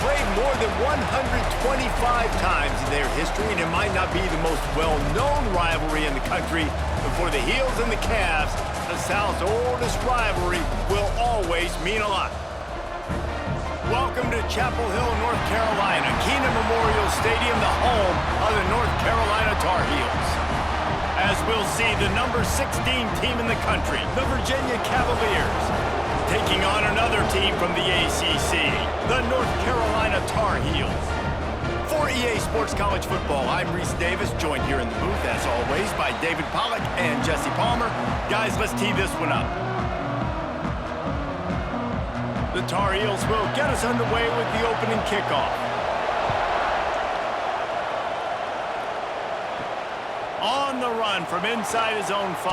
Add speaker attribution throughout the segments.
Speaker 1: played more than 125 times in their history, and it might not be the most well-known rivalry in the country, but for the Heels and the Cavs, the South's oldest rivalry will always mean a lot. Welcome to Chapel Hill, North Carolina, Keenan Memorial Stadium, the home of the North Carolina Tarheels. As we'll see, the number 16 team in the country, the Virginia Cavaliers, taking on another team from the ACC, the North Carolina Tarheels. For EA Sports College Football, I'm Reese Davis, joined here in the booth, as always, by David Pollack and Jesse Palmer. Guys, let's tee this one up. The Tarheels will get us underway with the opening kickoff. On the run from inside his own 5.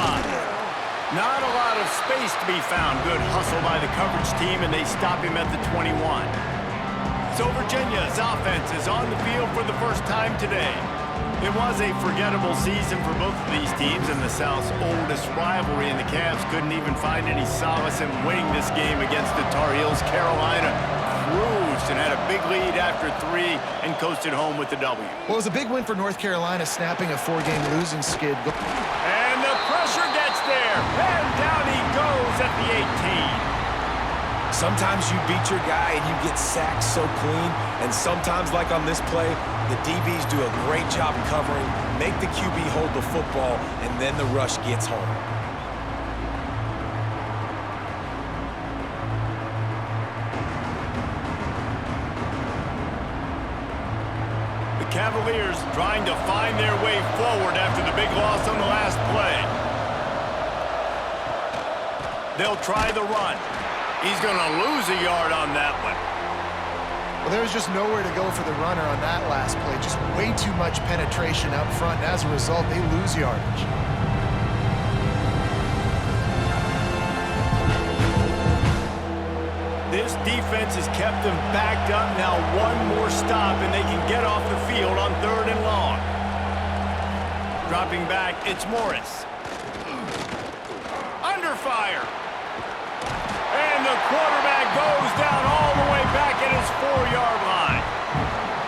Speaker 1: Not a lot of space to be found. Good hustle by the coverage team, and they stop him at the 21. So Virginia's offense is on the field for the first time today. It was a forgettable season for both of these teams, and the South's oldest rivalry, and the Cavs couldn't even find any solace in winning this game against the Tarheels. Carolina cruised and had a big lead after 3 and coasted home with the W.
Speaker 2: Well, it was a big win for North Carolina, snapping a 4-game losing skid.
Speaker 1: And the pressure gets there, and down he goes at the 18.
Speaker 3: Sometimes you beat your guy and you get sacked so clean, and sometimes, like on this play, the DBs do a great job covering, make the QB hold the football, and then the rush gets home.
Speaker 1: The Cavaliers trying to find their way forward after the big loss on the last play. They'll try the run. He's going to lose a yard on that one.
Speaker 2: Well, there was just nowhere to go for the runner on that last play. Just way too much penetration up front, and as a result, they lose yardage.
Speaker 1: This defense has kept them backed up. Now one more stop, and they can get off the field on 3rd and long. Dropping back, it's Morris. Under fire. And the quarterback goes down all the way back at his 4-yard line.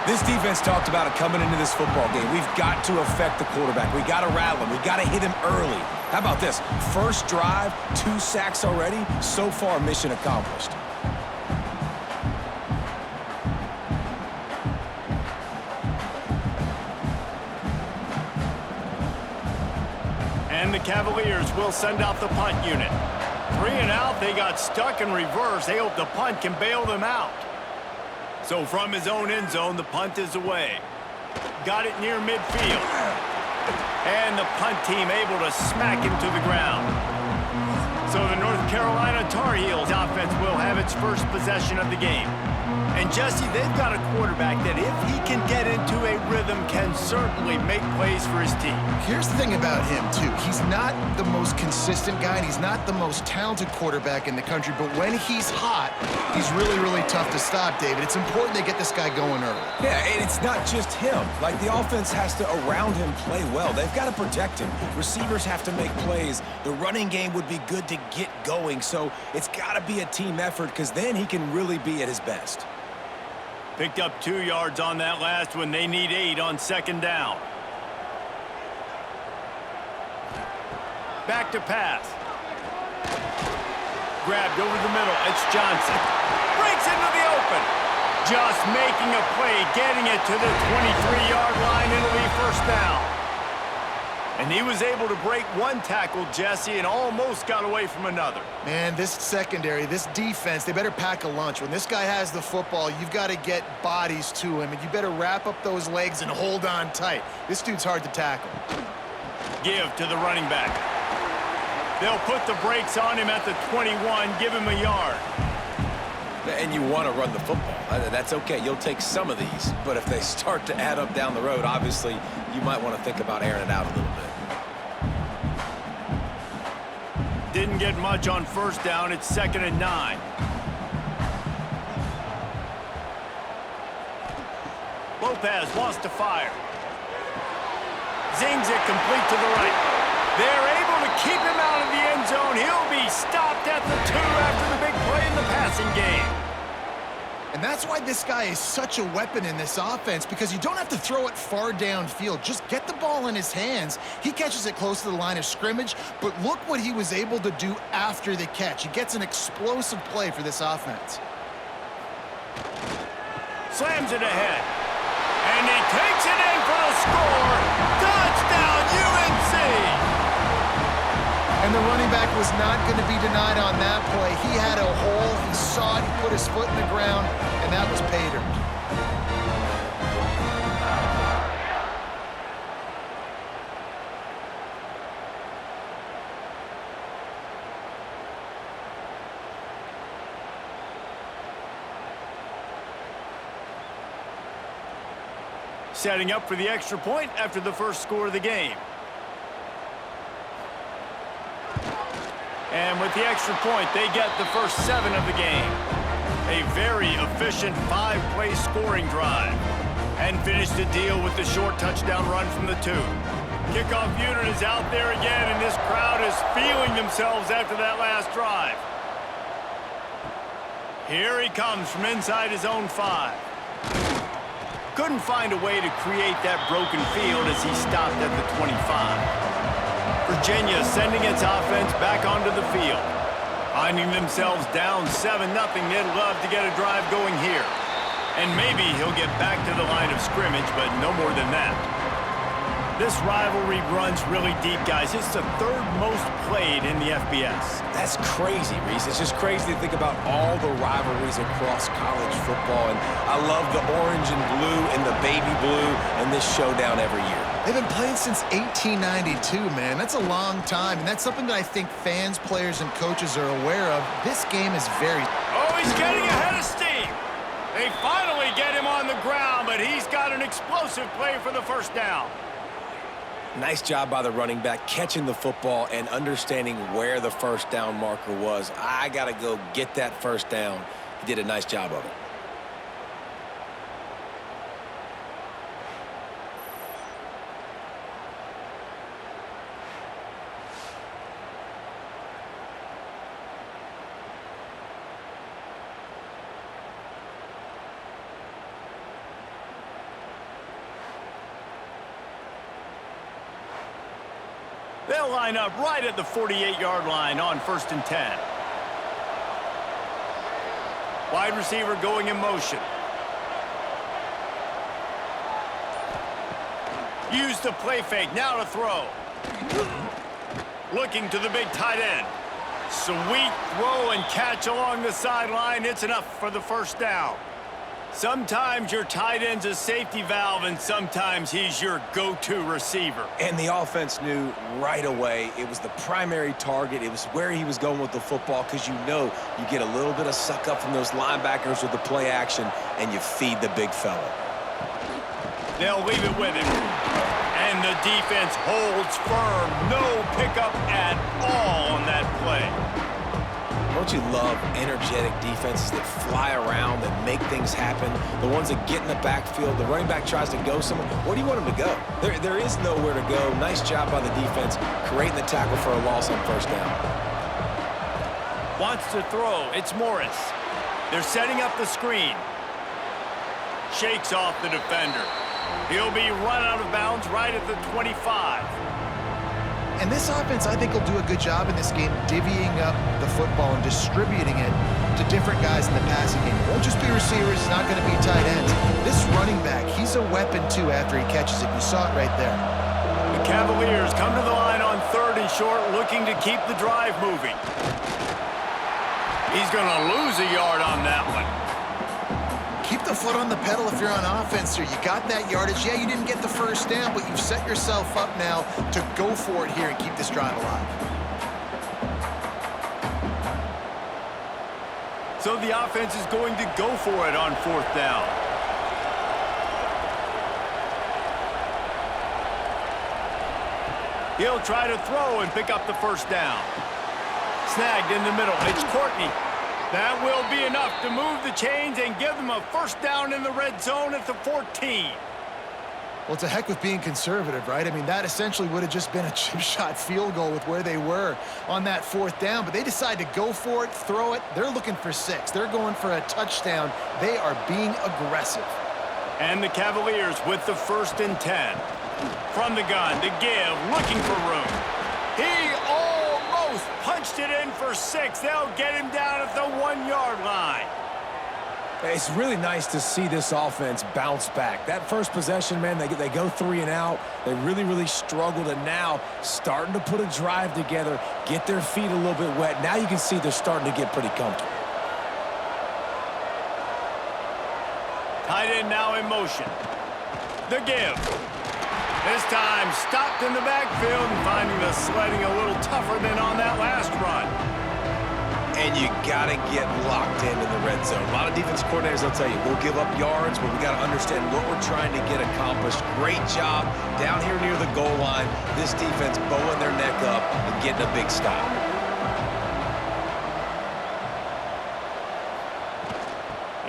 Speaker 3: This defense talked about it coming into this football game. We've got to affect the quarterback. We got to rattle him. We got to hit him early. How about this? First drive, 2 sacks already. So far, mission accomplished.
Speaker 1: And the Cavaliers will send out the punt unit. 3 and out, they got stuck in reverse. They hope the punt can bail them out. So from his own end zone, the punt is away. Got it near midfield. And the punt team able to smack him to the ground. So the North Carolina Tarheels offense will have its first possession of the game. And Jesse, they've got a quarterback that if he can get into a rhythm can certainly make plays for his team.
Speaker 2: Here's the thing about him, too. He's not the most consistent guy, and he's not the most talented quarterback in the country, but when he's hot, he's really, really tough to stop, David. It's important they get this guy going early.
Speaker 3: Yeah, and it's not just him. Like, the offense has to, around him, play well. They've got to protect him. Receivers have to make plays. The running game would be good to get going, so it's got to be a team effort because then he can really be at his best.
Speaker 1: Picked up 2 yards on that last one. They need 8 on 2nd down. Back to pass. Grabbed over the middle. It's Johnson. Breaks into the open. Just making a play, getting it to the 23-yard line. It'll be 1st down. And he was able to break 1 tackle, Jesse, and almost got away from another.
Speaker 2: Man, this secondary, this defense, they better pack a lunch. When this guy has the football, you've got to get bodies to him, and you better wrap up those legs and hold on tight. This dude's hard to tackle.
Speaker 1: Give to the running back. They'll put the brakes on him at the 21, give him a yard.
Speaker 3: And you want to run the football. That's okay. You'll take some of these. But if they start to add up down the road, obviously, you might want to think about airing it out a little bit.
Speaker 1: Didn't get much on 1st down. It's 2nd and 9. Lopez wants to fire. Zings it complete to the right. They're able to keep him out of the end zone. He'll be stopped at the 2 after the big play in the passing game.
Speaker 2: And that's why this guy is such a weapon in this offense, because you don't have to throw it far downfield. Just get the ball in his hands. He catches it close to the line of scrimmage, but look what he was able to do after the catch. He gets an explosive play for this offense.
Speaker 1: Slams it ahead. And he takes it in for the score. Touchdown, UNC!
Speaker 2: And the running back was not going to be denied on that play. He had a hole, he saw it, he put his foot in the ground, and that was pay dirt.
Speaker 1: Setting up for the extra point after the first score of the game. And with the extra point, they get the first 7 of the game. A very efficient 5-play scoring drive. And finish the deal with the short touchdown run from the 2. Kickoff unit is out there again, and this crowd is feeling themselves after that last drive. Here he comes from inside his own 5. Couldn't find a way to create that broken field as he stopped at the 25. Virginia sending its offense back onto the field. Finding themselves down 7-0, they'd love to get a drive going here. And maybe he'll get back to the line of scrimmage, but no more than that. This rivalry runs really deep, guys. It's the 3rd most played in the FBS.
Speaker 3: That's crazy, Reese. It's just crazy to think about all the rivalries across college football. And I love the orange and blue and the baby blue and this showdown every year.
Speaker 2: They've been playing since 1892, man. That's a long time, and that's something that I think fans, players, and coaches are aware of. This game is very...
Speaker 1: Oh, he's getting ahead of steam. They finally get him on the ground, but he's got an explosive play for the first down.
Speaker 3: Nice job by the running back, catching the football and understanding where the first down marker was. I got to go get that first down. He did a nice job of it.
Speaker 1: They'll line up right at the 48-yard line on 1st and 10. Wide receiver going in motion. Use the play fake, now to throw. Looking to the big tight end. Sweet throw and catch along the sideline. It's enough for the first down. Sometimes your tight end's a safety valve, and sometimes he's your go-to receiver.
Speaker 3: And the offense knew right away it was the primary target. It was where he was going with the football, because you know you get a little bit of suck up from those linebackers with the play action, and you feed the big fella.
Speaker 1: They'll leave it with him. And the defense holds firm. No pickup at all on that play.
Speaker 3: Don't you love energetic defenses that fly around and make things happen? The ones that get in the backfield, the running back tries to go somewhere. Where do you want him to go? There is nowhere to go. Nice job by the defense, creating the tackle for a loss on first down.
Speaker 1: Wants to throw. It's Morris. They're setting up the screen. Shakes off the defender. He'll be run out of bounds right at the 25.
Speaker 2: And this offense, I think, will do a good job in this game divvying up the football and distributing it to different guys in the passing game. It won't just be receivers. It's not going to be tight ends. This running back, he's a weapon, too, after he catches it. You saw it right there.
Speaker 1: The Cavaliers come to the line on 3rd and short, looking to keep the drive moving. He's going to lose a yard on that one.
Speaker 2: Keep the foot on the pedal if you're on offense here. You got that yardage. Yeah, you didn't get the first down, but you've set yourself up now to go for it here and keep this drive alive.
Speaker 1: So the offense is going to go for it on 4th down. He'll try to throw and pick up the first down. Snagged in the middle. It's Courtney. That will be enough to move the chains and give them a first down in the red zone at the 14.
Speaker 2: Well, it's a heck with being conservative, right? I mean, that essentially would have just been a chip shot field goal with where they were on that 4th down, but they decide to go for it, throw it. They're looking for 6. They're going for a touchdown. They are being aggressive.
Speaker 1: And the Cavaliers with the 1st and 10. From the gun to give, looking for room. He almost punched it in for 6. They'll get him down at the 1-yard line.
Speaker 3: It's really nice to see this offense bounce back. That first possession, man, they go 3 and out. They really struggled, and now starting to put a drive together, get their feet a little bit wet. Now you can see they're starting to get pretty comfortable.
Speaker 1: Tight end now in motion. The give. This time stopped in the backfield and finding the sledding a little tougher than on that last run.
Speaker 3: And you got to get locked in the red zone. A lot of defense coordinators will tell you, we'll give up yards, but we got to understand what we're trying to get accomplished. Great job down here near the goal line. This defense bowing their neck up and getting a big stop.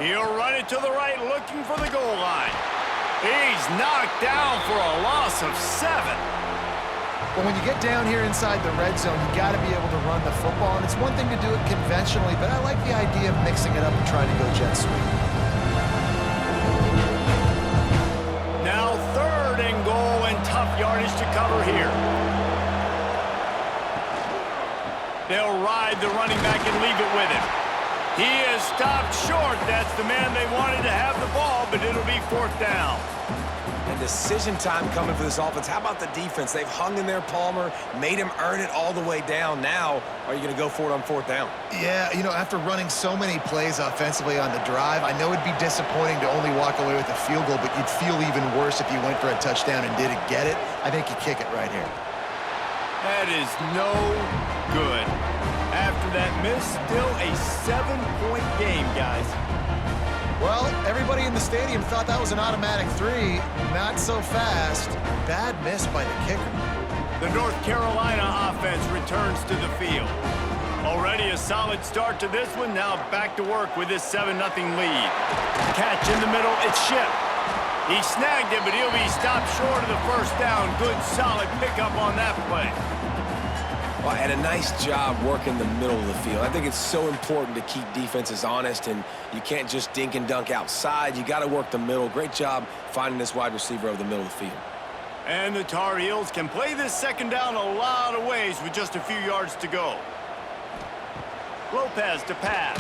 Speaker 1: He'll run it to the right, looking for the goal line. He's knocked down for a loss of 7.
Speaker 2: But when you get down here inside the red zone, you got to be able to run the football. And it's one thing to do it conventionally, but I like the idea of mixing it up and trying to go jet sweep.
Speaker 1: Now 3rd and goal and tough yardage to cover here. They'll ride the running back and leave it with him. He is stopped short. That's the man they wanted to have the ball, but it'll be 4th down.
Speaker 3: And decision time coming for this offense. How about the defense? They've hung in there, Palmer, made him earn it all the way down. Now, are you going to go for it on 4th down?
Speaker 2: Yeah, you know, after running so many plays offensively on the drive, I know it'd be disappointing to only walk away with a field goal, but you'd feel even worse if you went for a touchdown and didn't get it. I think you kick it right here.
Speaker 1: That is no good. After that miss, still a 7-point game, guys.
Speaker 2: Well, everybody in the stadium thought that was an automatic 3. Not so fast. Bad miss by the kicker.
Speaker 1: The North Carolina offense returns to the field. Already a solid start to this one. Now back to work with this 7-0 lead. Catch in the middle, it's Ship. He snagged it, but he'll be stopped short of the 1st down. Good, solid pickup on that play.
Speaker 3: Well, and a nice job working the middle of the field. I think it's so important to keep defenses honest, and you can't just dink and dunk outside. You got to work the middle. Great job finding this wide receiver over the middle of the field.
Speaker 1: And the Tar Heels can play this 2nd down a lot of ways with just a few yards to go. Lopez to pass.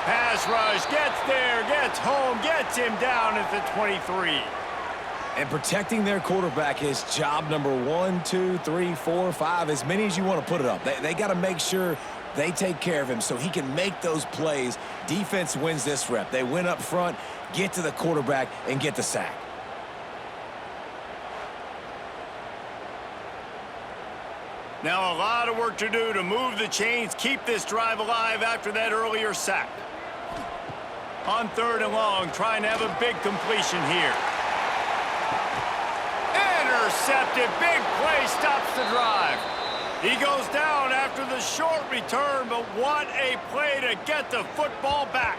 Speaker 1: Pass rush, gets there, gets home, gets him down at the 23.
Speaker 3: And protecting their quarterback is job number 1, 2, 3, 4, 5, as many as you want to put it up. They got to make sure they take care of him so he can make those plays. Defense wins this rep. They win up front, get to the quarterback, and get the sack.
Speaker 1: Now a lot of work to do to move the chains, keep this drive alive after that earlier sack. On 3rd and long, trying to have a big completion here. Intercepted, big play, stops the drive. He goes down after the short return, but what a play to get the football back.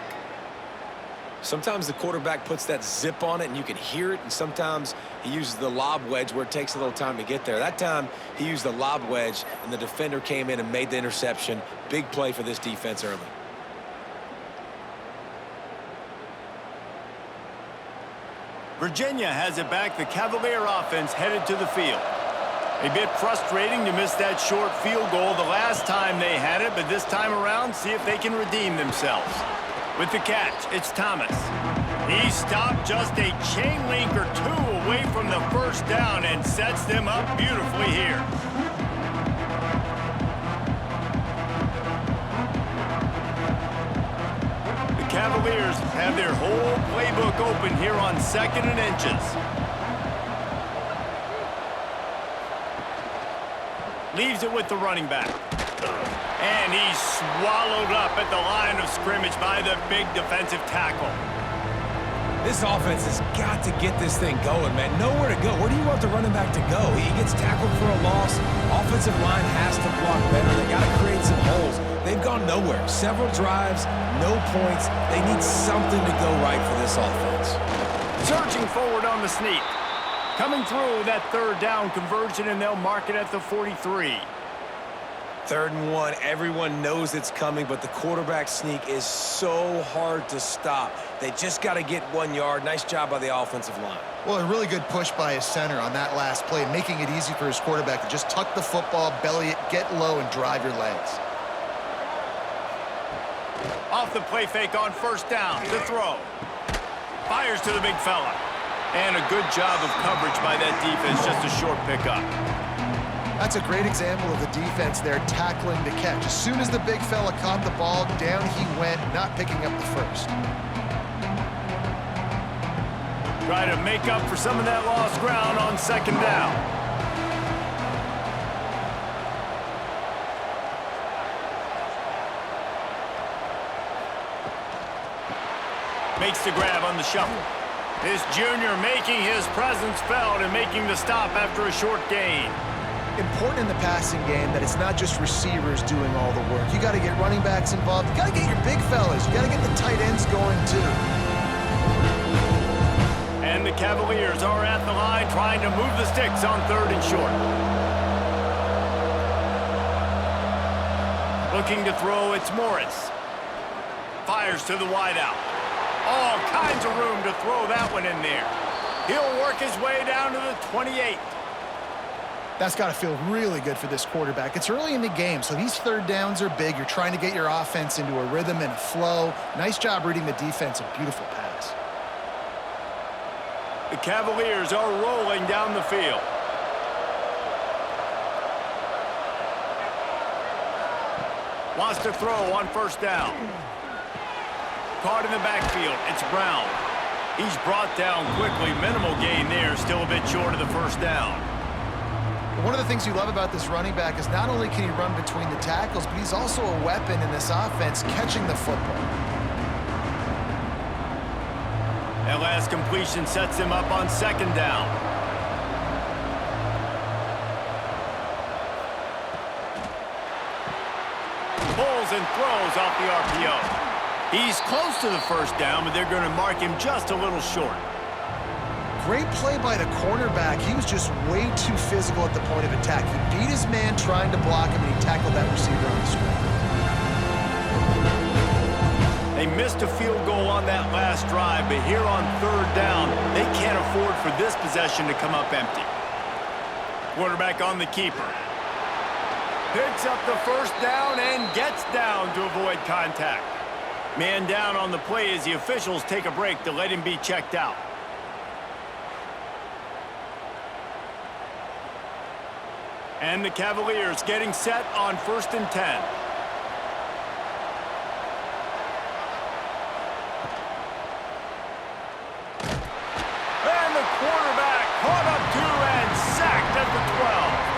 Speaker 3: Sometimes the quarterback puts that zip on it and you can hear it, and sometimes he uses the lob wedge where it takes a little time to get there. That time he used the lob wedge and the defender came in and made the interception. Big play for this defense early.
Speaker 1: Virginia has it back. The Cavalier offense headed to the field. A bit frustrating to miss that short field goal the last time they had it, but this time around, see if they can redeem themselves. With the catch, it's Thomas. He stopped just a chain link or 2 away from the 1st down and sets them up beautifully here. The Cavaliers have their whole playbook open here on 2nd and inches. Leaves it with the running back. And he's swallowed up at the line of scrimmage by the big defensive tackle.
Speaker 3: This offense has got to get this thing going, man. Nowhere to go. Where do you want the running back to go? He gets tackled for a loss. Offensive line has to block better. They got to create some holes. They've gone nowhere. Several drives, no points. They need something to go right for this offense.
Speaker 1: Surging forward on the sneak. Coming through that third down conversion, and they'll mark it at the 43.
Speaker 3: 3rd and 1, everyone knows it's coming, but the quarterback sneak is so hard to stop. They just got to get 1 yard. Nice job by the offensive line.
Speaker 2: Well, a really good push by his center on that last play, making it easy for his quarterback to just tuck the football, belly it, get low, and drive your legs.
Speaker 1: Off the play fake on 1st down to throw. Fires to the big fella. And a good job of coverage by that defense, just a short pickup.
Speaker 2: That's a great example of the defense there tackling the catch. As soon as the big fella caught the ball, down he went, not picking up the first.
Speaker 1: Try to make up for some of that lost ground on 2nd down. Makes the grab on the shuffle. This junior making his presence felt and making the stop after a short gain.
Speaker 2: Important in the passing game that it's not just receivers doing all the work. You got to get running backs involved. You got to get your big fellas. You got to get the tight ends going too.
Speaker 1: And the Cavaliers are at the line trying to move the sticks on 3rd and short. Looking to throw, it's Morris. Fires to the wideout. All kinds of room to throw that one in there. He'll work his way down to the 28.
Speaker 2: That's got to feel really good for this quarterback. It's early in the game, so these 3rd downs are big. You're trying to get your offense into a rhythm and a flow. Nice job reading the defense. A beautiful pass.
Speaker 1: The Cavaliers are rolling down the field. Wants to throw on 1st down. Caught in the backfield. It's Brown. He's brought down quickly. Minimal gain there. Still a bit short of the 1st down.
Speaker 2: One of the things you love about this running back is not only can he run between the tackles, but he's also a weapon in this offense, catching the football.
Speaker 1: That last completion sets him up on 2nd down. Pulls and throws off the RPO. He's close to the 1st down, but they're going to mark him just a little short.
Speaker 2: Great play by the cornerback. He was just way too physical at the point of attack. He beat his man trying to block him, and he tackled that receiver on the screen.
Speaker 1: They missed a field goal on that last drive, but here on 3rd down, they can't afford for this possession to come up empty. Quarterback on the keeper. Picks up the 1st down and gets down to avoid contact. Man down on the play as the officials take a break to let him be checked out. And the Cavaliers getting set on 1st and 10. And the quarterback caught up to and sacked at the 12.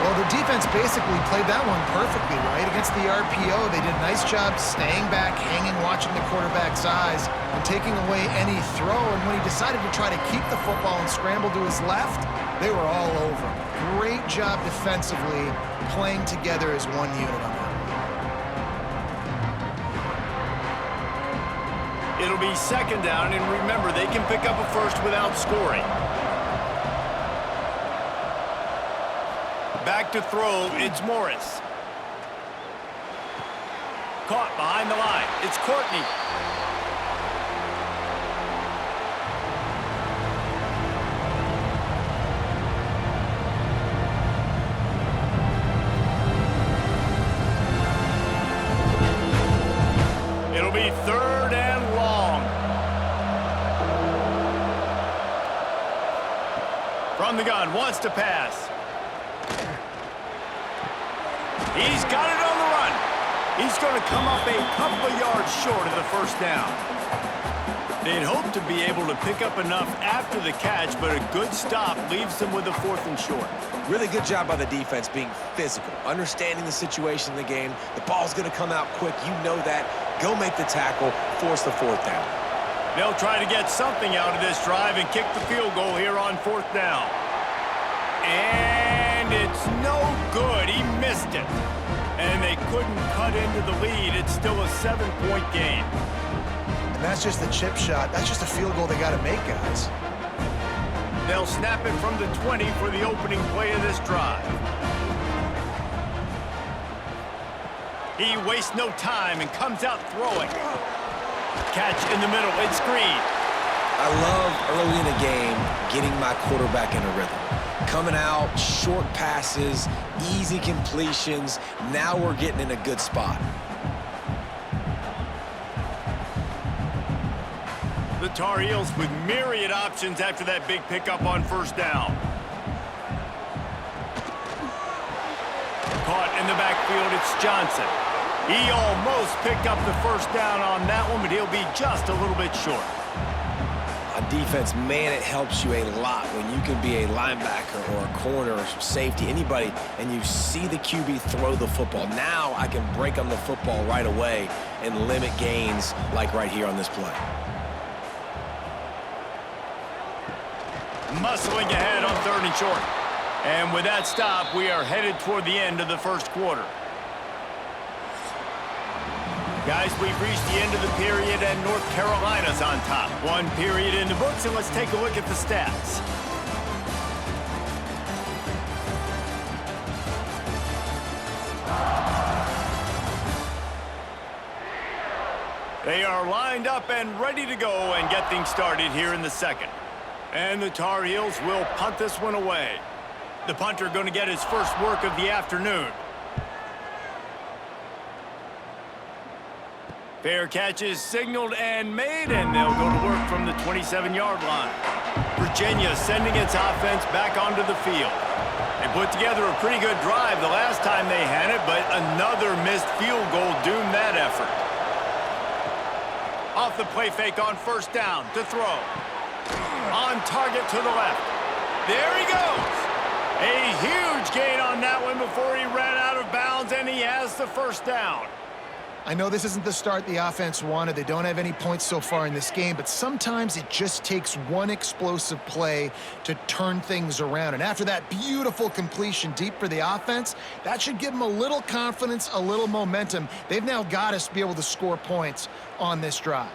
Speaker 2: Well, the defense basically played that one perfectly, right? Against the RPO, they did a nice job staying back, hanging, watching the quarterback's eyes, and taking away any throw. And when he decided to try to keep the football and scramble to his left, they were all over him. Great job defensively, playing together as one unit on that one.
Speaker 1: It'll be 2nd down, and remember, they can pick up a first without scoring. Back to throw, it's Morris. Caught behind the line, it's Courtney. It'll be 3rd and long. From the gun, wants to pass. He's got it on the run. He's going to come up a couple of yards short of the 1st down. They'd hope to be able to pick up enough after the catch, but a good stop leaves them with a 4th and short.
Speaker 3: Really good job by the defense being physical, understanding the situation in the game. The ball's going to come out quick. You know that. Go make the tackle, force the 4th down.
Speaker 1: They'll try to get something out of this drive and kick the field goal here on 4th down. And it's no good. He missed it. And they couldn't cut into the lead. It's still a 7-point game.
Speaker 2: And that's just the chip shot. That's just a field goal they got to make, guys.
Speaker 1: They'll snap it from the 20 for the opening play of this drive. He wastes no time and comes out throwing. Catch in the middle, it's screen.
Speaker 3: I love early in the game getting my quarterback in a rhythm. Coming out, short passes, easy completions. Now we're getting in a good spot.
Speaker 1: The Tarheels with myriad options after that big pickup on first down. Caught in the backfield, it's Johnson. He almost picked up the first down on that one, but he'll be just a little bit short.
Speaker 3: On defense, man, it helps you a lot when you can be a linebacker or a corner or safety, anybody, and you see the QB throw the football. Now I can break on the football right away and limit gains like right here on this play.
Speaker 1: Muscling ahead on 3rd and short. And with that stop, we are headed toward the end of the first quarter. Guys, we've reached the end of the period, and North Carolina's on top. One period in the books, and let's take a look at the stats. They are lined up and ready to go and get things started here in the second. And the Tar Heels will punt this one away. The punter going to get his first work of the afternoon. Fair catch is signaled and made, and they'll go to work from the 27-yard line. Virginia sending its offense back onto the field. They put together a pretty good drive the last time they had it, but another missed field goal doomed that effort. Off the play fake on first down to throw. On target to the left. There he goes. A huge gain on that one before he ran out of bounds, and he has the first down.
Speaker 2: I know this isn't the start the offense wanted. They don't have any points so far in this game, but sometimes it just takes one explosive play to turn things around. And after that beautiful completion deep for the offense, that should give them a little confidence, a little momentum. They've now got us to be able to score points on this drive.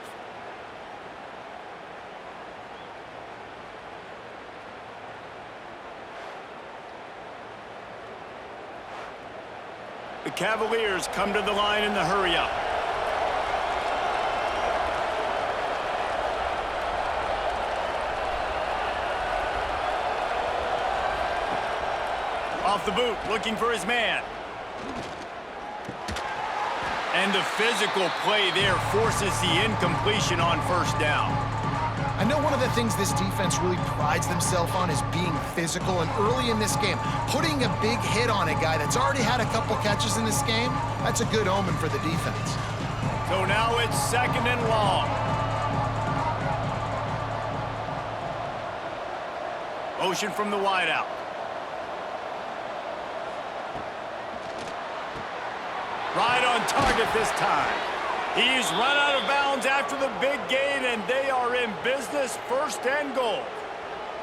Speaker 1: The Cavaliers come to the line in the hurry-up. Off the boot, looking for his man. And the physical play there forces the incompletion on first down.
Speaker 2: I know one of the things this defense really prides themselves on is being physical, and early in this game, putting a big hit on a guy that's already had a couple catches in this game, that's a good omen for the defense.
Speaker 1: So now it's 2nd and long. Motion from the wideout. Right on target this time. He's run out of bounds after the big gain, and they are in business, 1st and goal.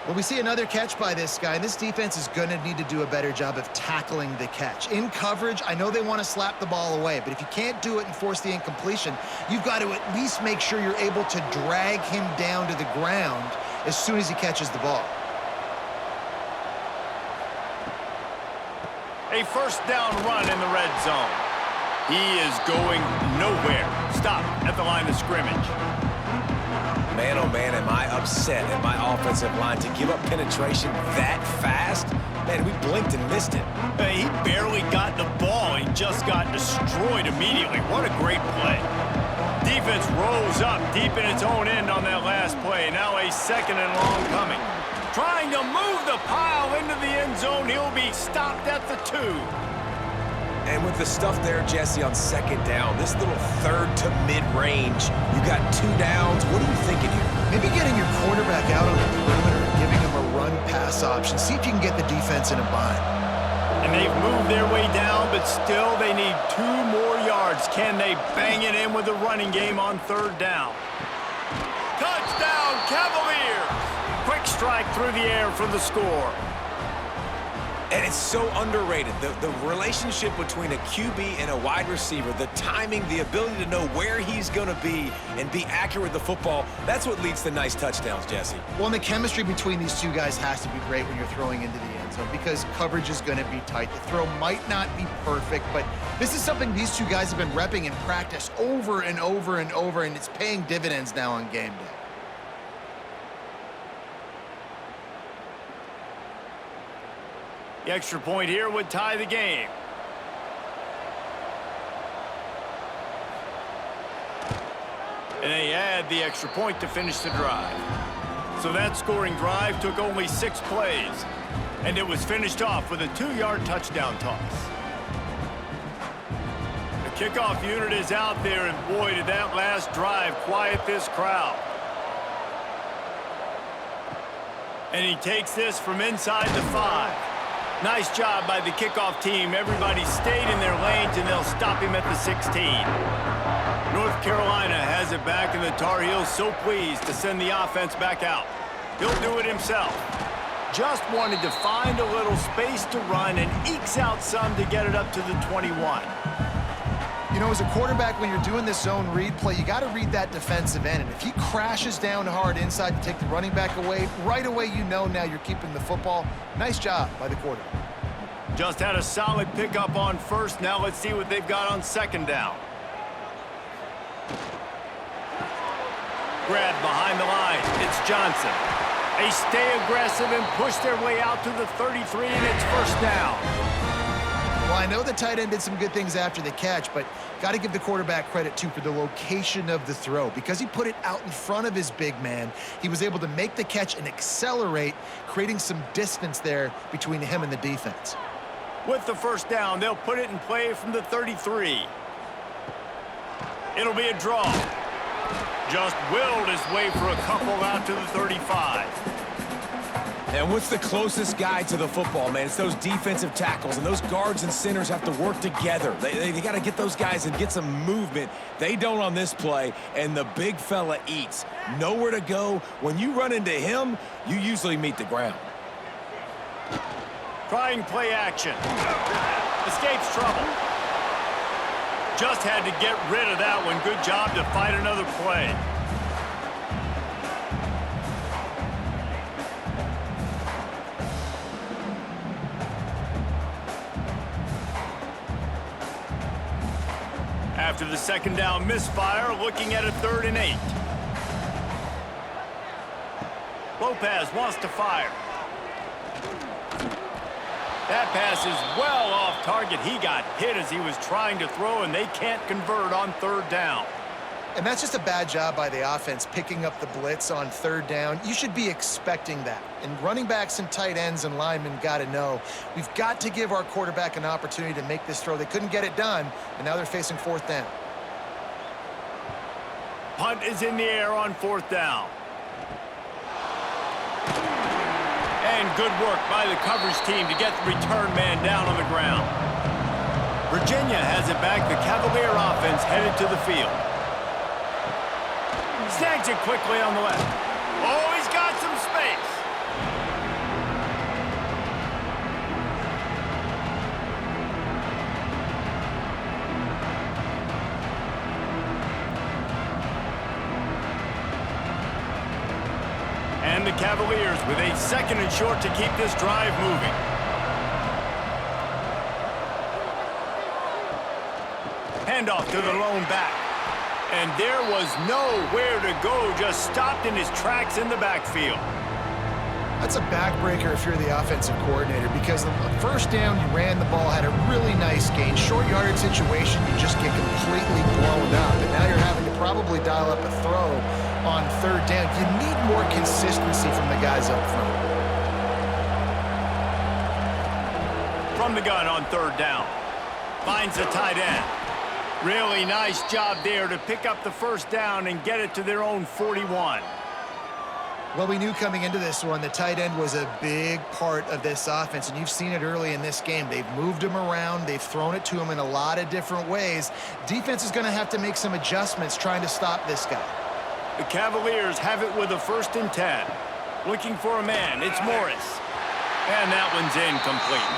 Speaker 2: Well, we see another catch by this guy, and this defense is going to need to do a better job of tackling the catch. In coverage, I know they want to slap the ball away, but if you can't do it and force the incompletion, you've got to at least make sure you're able to drag him down to the ground as soon as he catches the ball.
Speaker 1: A first down run in the red zone. He is going nowhere. Stop at the line of scrimmage.
Speaker 3: Man, oh man, am I upset at my offensive line to give up penetration that fast? Man, we blinked and missed it.
Speaker 1: He barely got the ball. He just got destroyed immediately. What a great play. Defense rose up deep in its own end on that last play. Now a 2nd and long coming. Trying to move the pile into the end zone. He'll be stopped at the 2.
Speaker 3: And with the stuff there, Jesse, on 2nd down, this little 3rd to mid-range, you got 2 downs. What are you thinking here?
Speaker 2: Maybe getting your quarterback out on the perimeter and giving him a run-pass option. See if you can get the defense in a bind.
Speaker 1: And they've moved their way down, but still they need 2 more yards. Can they bang it in with the running game on 3rd down? Touchdown, Cavaliers! Quick strike through the air for the score.
Speaker 3: And it's so underrated. The relationship between a QB and a wide receiver, the timing, the ability to know where he's going to be and be accurate with the football, that's what leads to nice touchdowns, Jesse.
Speaker 2: Well, and the chemistry between these two guys has to be great when you're throwing into the end zone because coverage is going to be tight. The throw might not be perfect, but this is something these two guys have been repping in practice over and over and over, and it's paying dividends now on game day.
Speaker 1: The extra point here would tie the game. And they add the extra point to finish the drive. So that scoring drive took only 6 plays. And it was finished off with a 2-yard touchdown toss. The kickoff unit is out there, and boy, did that last drive quiet this crowd. And he takes this from inside the 5. Nice job by the kickoff team. Everybody stayed in their lanes, and they'll stop him at the 16. North Carolina has it back, and the Tarheels so pleased to send the offense back out. He'll do it himself. Just wanted to find a little space to run and ekes out some to get it up to the 21.
Speaker 2: You know, as a quarterback, when you're doing this zone read play, you got to read that defensive end. And if he crashes down hard inside to take the running back away, right away you know now you're keeping the football. Nice job by the quarterback.
Speaker 1: Just had a solid pickup on first. Now let's see what they've got on second down. Grab behind the line. It's Johnson. They stay aggressive and push their way out to the 33, and it's first down.
Speaker 2: Well, I know the tight end did some good things after the catch, but got to give the quarterback credit, too, for the location of the throw. Because he put it out in front of his big man, he was able to make the catch and accelerate, creating some distance there between him and the defense.
Speaker 1: With the first down, they'll put it in play from the 33. It'll be a draw. Just willed his way for a couple out to the 35.
Speaker 3: And what's the closest guy to the football, man? It's those defensive tackles, and those guards and centers have to work together. They got to get those guys and get some movement. They don't on this play, and the big fella eats. Nowhere to go. When you run into him, you usually meet the ground.
Speaker 1: Trying play action. Escapes trouble. Just had to get rid of that one. Good job to fight another play. After the second down misfire, looking at a 3rd and 8. Lopez wants to fire. That pass is well off target. He got hit as he was trying to throw, and they can't convert on 3rd down.
Speaker 2: And that's just a bad job by the offense, picking up the blitz on 3rd down. You should be expecting that. And running backs and tight ends and linemen got to know, we've got to give our quarterback an opportunity to make this throw. They couldn't get it done, and now they're facing 4th down.
Speaker 1: Punt is in the air on 4th down. And good work by the coverage team to get the return man down on the ground. Virginia has it back. The Cavalier offense headed to the field. Snags it quickly on the left. Oh, he's got some space. And the Cavaliers with a 2nd and short to keep this drive moving. Handoff to the lone back. And there was nowhere to go, just stopped in his tracks in the backfield.
Speaker 2: That's a backbreaker if you're the offensive coordinator, because the first down you ran the ball, had a really nice gain. Short yardage situation, you just get completely blown up. And now you're having to probably dial up a throw on 3rd down. You need more consistency from the guys up front.
Speaker 1: From the gun on 3rd down. Finds the tight end. Really nice job there to pick up the first down and get it to their own 41.
Speaker 2: Well, we knew coming into this one the tight end was a big part of this offense, and you've seen it early in this game. They've moved him around. They've thrown it to him in a lot of different ways. Defense is going to have to make some adjustments trying to stop this guy.
Speaker 1: The Cavaliers have it with a 1st and 10. Looking for a man. It's Morris. And that one's incomplete.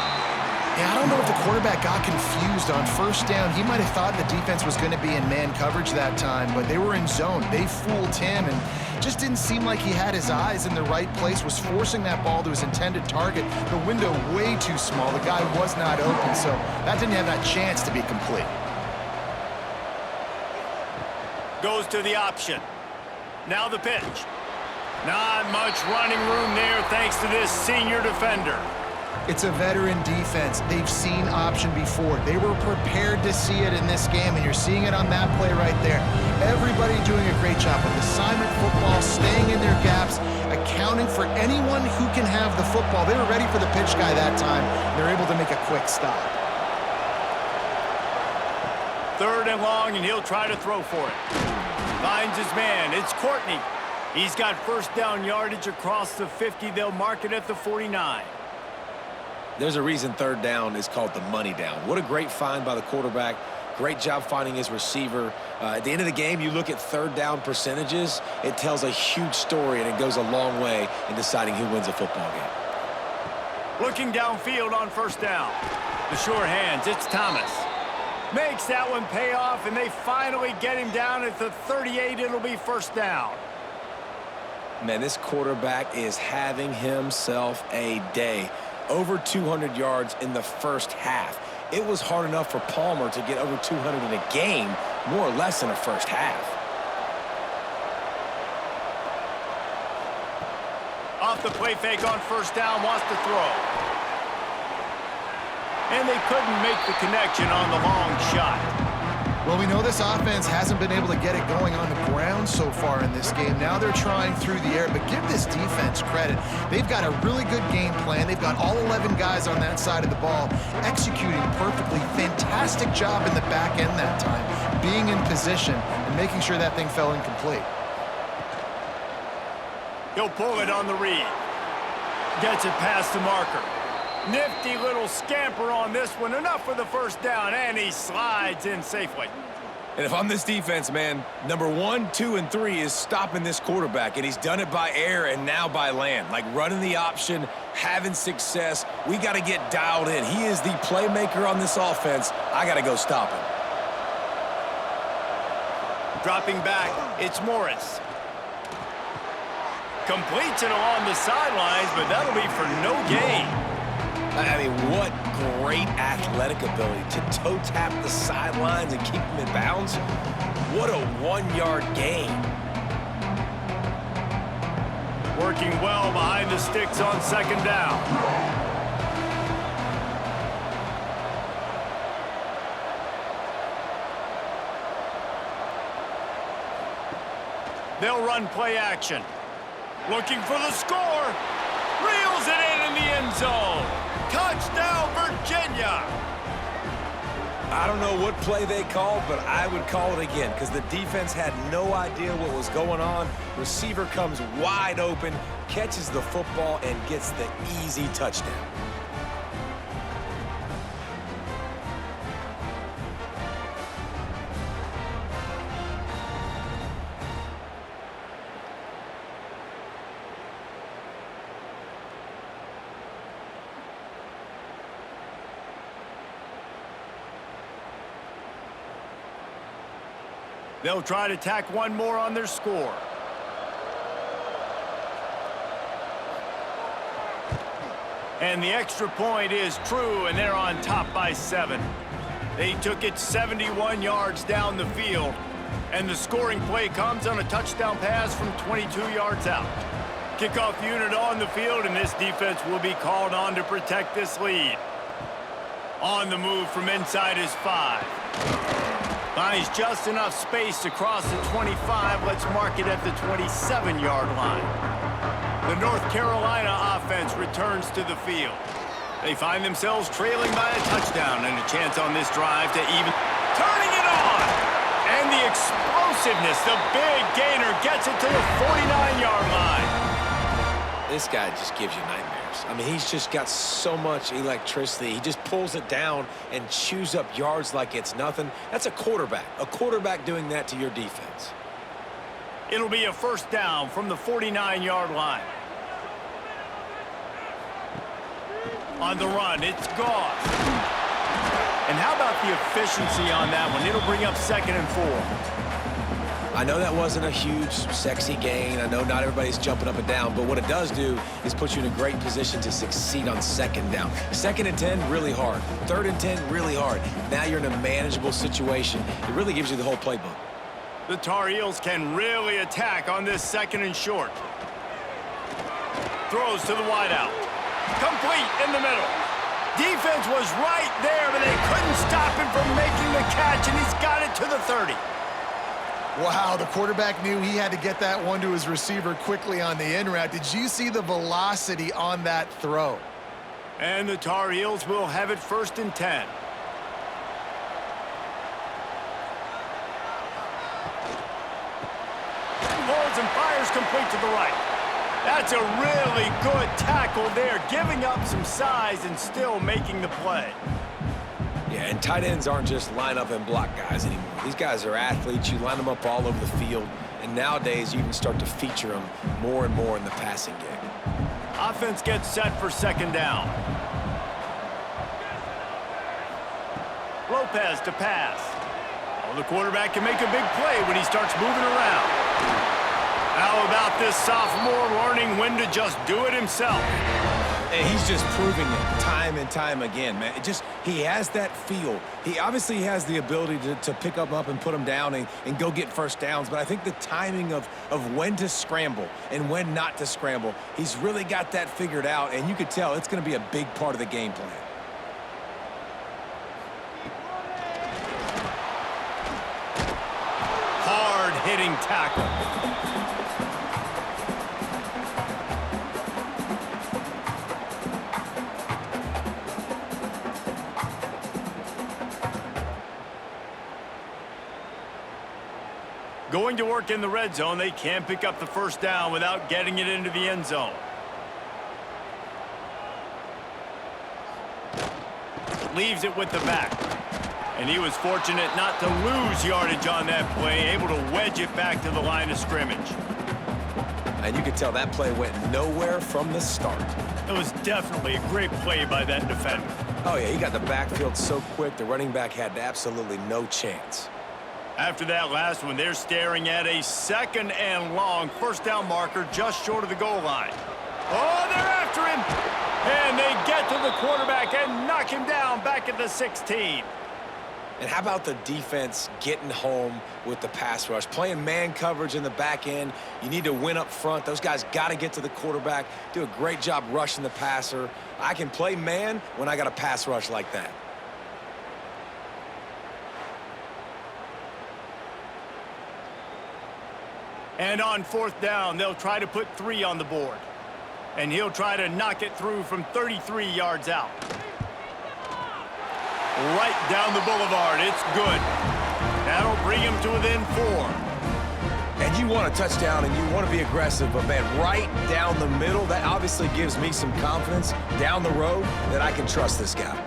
Speaker 2: Yeah, I don't know if the quarterback got confused on first down. He might have thought the defense was going to be in man coverage that time, but they were in zone. They fooled him and just didn't seem like he had his eyes in the right place, was forcing that ball to his intended target. The window way too small. The guy was not open, so that didn't have that chance to be complete.
Speaker 1: Goes to the option. Now the pitch. Not much running room there thanks to this senior defender.
Speaker 2: It's a veteran defense. They've seen option before. They were prepared to see it in this game, and you're seeing it on that play right there. Everybody doing a great job with assignment football, staying in their gaps, accounting for anyone who can have the football. They were ready for the pitch guy that time. They're able to make a quick stop.
Speaker 1: 3rd and long, and he'll try to throw for it. Finds his man. It's Courtney. He's got first down yardage across the 50. They'll mark it at the 49.
Speaker 3: There's a reason 3rd down is called the money down. What a great find by the quarterback. Great job finding his receiver. At the end of the game, you look at 3rd down percentages. It tells a huge story, and it goes a long way in deciding who wins a football game.
Speaker 1: Looking downfield on first down. The sure hands, it's Thomas. Makes that one pay off, and they finally get him down at the 38. It'll be first down.
Speaker 3: Man, this quarterback is having himself a day. Over 200 yards in the first half. It was hard enough for Palmer to get over 200 in a game, more or less in a first half.
Speaker 1: Off the play fake on first down, wants to throw. And they couldn't make the connection on the long shot.
Speaker 2: Well, we know this offense hasn't been able to get it going on the ground so far in this game. Now they're trying through the air, but give this defense credit. They've got a really good game plan. They've got all 11 guys on that side of the ball executing perfectly. Fantastic job in the back end that time, being in position and making sure that thing fell incomplete.
Speaker 1: He'll pull it on the read. Gets it past the marker. Nifty little scamper on this one. Enough for the first down, and he slides in safely.
Speaker 3: And if I'm this defense, man, number 1, 2, and 3 is stopping this quarterback, and he's done it by air and now by land. Like running the option, having success. We got to get dialed in. He is the playmaker on this offense. I got to go stop him.
Speaker 1: Dropping back, it's Morris. Completes it along the sidelines, but that'll be for no gain.
Speaker 3: I mean, what great athletic ability to toe tap the sidelines and keep him in bounds. What a 1-yard gain.
Speaker 1: Working well behind the sticks on second down. They'll run play action. Looking for the score. Reels it in the end zone. Touchdown, Virginia!
Speaker 3: I don't know what play they called, but I would call it again because the defense had no idea what was going on. Receiver comes wide open, catches the football, and gets the easy touchdown.
Speaker 1: They'll try to tack one more on their score. And the extra point is true, and they're on top by 7. They took it 71 yards down the field, and the scoring play comes on a touchdown pass from 22 yards out. Kickoff unit on the field, and this defense will be called on to protect this lead. On the move from inside his 5. Finds just enough space to cross the 25. Let's mark it at the 27-yard line. The North Carolina offense returns to the field. They find themselves trailing by a touchdown and a chance on this drive to even turning it on. And the explosiveness, the big gainer gets it to the 49-yard line.
Speaker 3: This guy just gives you nightmares. I mean, he's just got so much electricity. He just pulls it down and chews up yards like it's nothing. That's a quarterback doing that to your defense.
Speaker 1: It'll be a first down from the 49-yard line. On the run, it's Goss. And how about the efficiency on that one? It'll bring up 2nd and 4.
Speaker 3: I know that wasn't a huge, sexy gain. I know not everybody's jumping up and down, but what it does do is put you in a great position to succeed on 2nd down. 2nd and 10, really hard. 3rd and 10, really hard. Now you're in a manageable situation. It really gives you the whole playbook.
Speaker 1: The Tarheels can really attack on this 2nd and short. Throws to the wideout. Complete in the middle. Defense was right there, but they couldn't stop him from making the catch, and he's got it to the 30.
Speaker 2: Wow, the quarterback knew he had to get that one to his receiver quickly on the in route. Did you see the velocity on that throw?
Speaker 1: And the Tar Heels will have it 1st and 10. Holds and fires complete to the right. That's a really good tackle there, giving up some size and still making the play.
Speaker 3: Yeah, and tight ends aren't just line up and block guys anymore. These guys are athletes. You line them up all over the field, and nowadays you can start to feature them more and more in the passing game.
Speaker 1: Offense gets set for 2nd down. Lopez to pass. Oh, the quarterback can make a big play when he starts moving around. How about this sophomore learning when to just do it himself?
Speaker 3: And he's just proving it time and time again, man. He has that feel. He obviously has the ability to pick them up and put them down and go get 1st downs, but I think the timing of when to scramble and when not to scramble, he's really got that figured out, and you could tell it's going to be a big part of the game plan.
Speaker 1: Hard-hitting tackle. Going to work in the red zone, they can't pick up the 1st down without getting it into the end zone. Leaves it with the back. And he was fortunate not to lose yardage on that play, able to wedge it back to the line of scrimmage.
Speaker 3: And you could tell that play went nowhere from the start.
Speaker 1: It was definitely a great play by that defender.
Speaker 3: Oh, yeah, he got the backfield so quick, the running back had absolutely no chance.
Speaker 1: After that last one, they're staring at a 2nd and long 1st down marker just short of the goal line. Oh, they're after him! And they get to the quarterback and knock him down back at the 16.
Speaker 3: And how about the defense getting home with the pass rush? Playing man coverage in the back end. You need to win up front. Those guys got to get to the quarterback, do a great job rushing the passer. I can play man when I got a pass rush like that.
Speaker 1: And on 4th down, they'll try to put 3 on the board. And he'll try to knock it through from 33 yards out. Right down the boulevard. It's good. That'll bring him to within 4.
Speaker 3: And you want a touchdown and you want to be aggressive, but man, right down the middle, that obviously gives me some confidence down the road that I can trust this guy.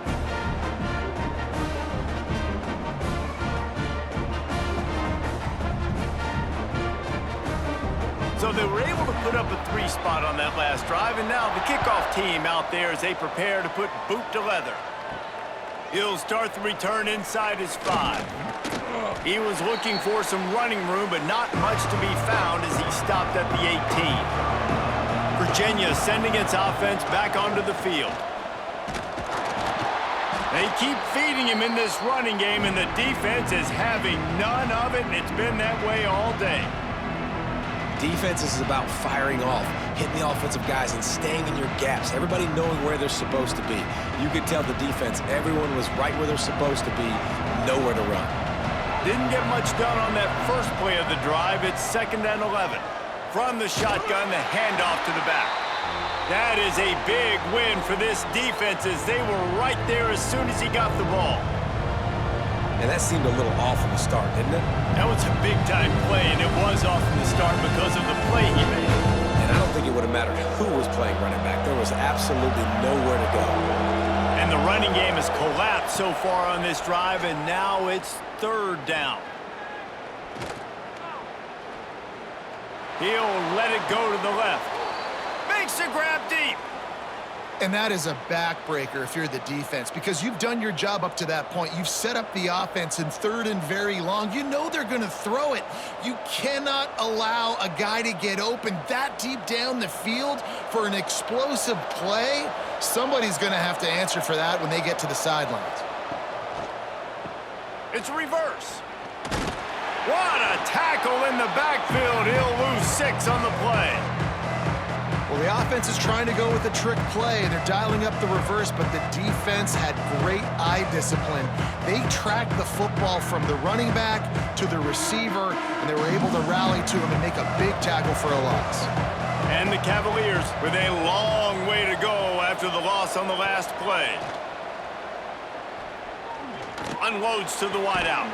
Speaker 1: So they were able to put up a 3 spot on that last drive, and now the kickoff team out there as they prepare to put boot to leather. He'll start the return inside his 5. He was looking for some running room, but not much to be found as he stopped at the 18. Virginia sending its offense back onto the field. They keep feeding him in this running game, and the defense is having none of it, and it's been that way all day.
Speaker 3: Defense is about firing off, hitting the offensive guys, and staying in your gaps. Everybody knowing where they're supposed to be. You could tell the defense, everyone was right where they're supposed to be, nowhere to run.
Speaker 1: Didn't get much done on that first play of the drive. It's 2nd and 11. From the shotgun, the handoff to the back. That is a big win for this defense as they were right there as soon as he got the ball.
Speaker 3: And that seemed a little off from the start, didn't it?
Speaker 1: That was a big-time play, and it was off from the start because of the play he made.
Speaker 3: And I don't think it would have mattered who was playing running back. There was absolutely nowhere to go.
Speaker 1: And the running game has collapsed so far on this drive, and now it's 3rd down. He'll let it go to the left. Makes the grab deep.
Speaker 2: And that is a backbreaker if you're the defense, because you've done your job up to that point. You've set up the offense in 3rd and very long. You know they're going to throw it. You cannot allow a guy to get open that deep down the field for an explosive play. Somebody's going to have to answer for that when they get to the sidelines.
Speaker 1: It's a reverse. What a tackle in the backfield. He'll lose 6 on the play.
Speaker 2: Well, the offense is trying to go with a trick play, and they're dialing up the reverse, but the defense had great eye discipline. They tracked the football from the running back to the receiver, and they were able to rally to him and make a big tackle for a loss.
Speaker 1: And the Cavaliers with a long way to go after the loss on the last play. Unloads to the wideout.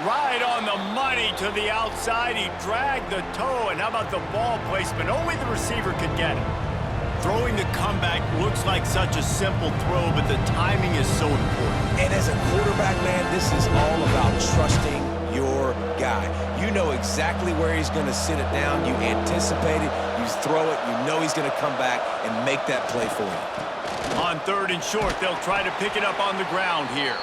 Speaker 1: Right on the money to the outside. He dragged the toe, and how about the ball placement? Only the receiver could get it. Throwing the comeback looks like such a simple throw, but the timing is so important.
Speaker 3: And as a quarterback, man, this is all about trusting your guy. You know exactly where he's going to sit it down. You anticipate it. You throw it. You know he's going to come back and make that play for you.
Speaker 1: On 3rd and short, they'll try to pick it up on the ground here.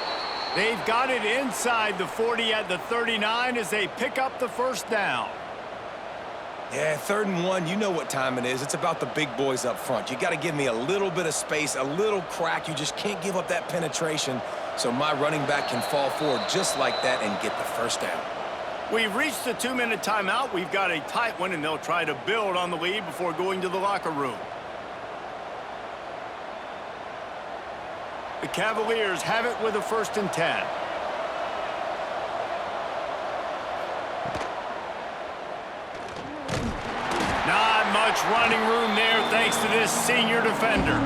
Speaker 1: They've got it inside the 40 at the 39 as they pick up the first down.
Speaker 3: Yeah, 3rd and 1, you know what time it is. It's about the big boys up front. You got to give me a little bit of space, a little crack. You just can't give up that penetration, so my running back can fall forward just like that and get the first down.
Speaker 1: We've reached the 2-minute timeout. We've got a tight one, and they'll try to build on the lead before going to the locker room. The Cavaliers have it with a 1st and 10. Not much running room there thanks to this senior defender.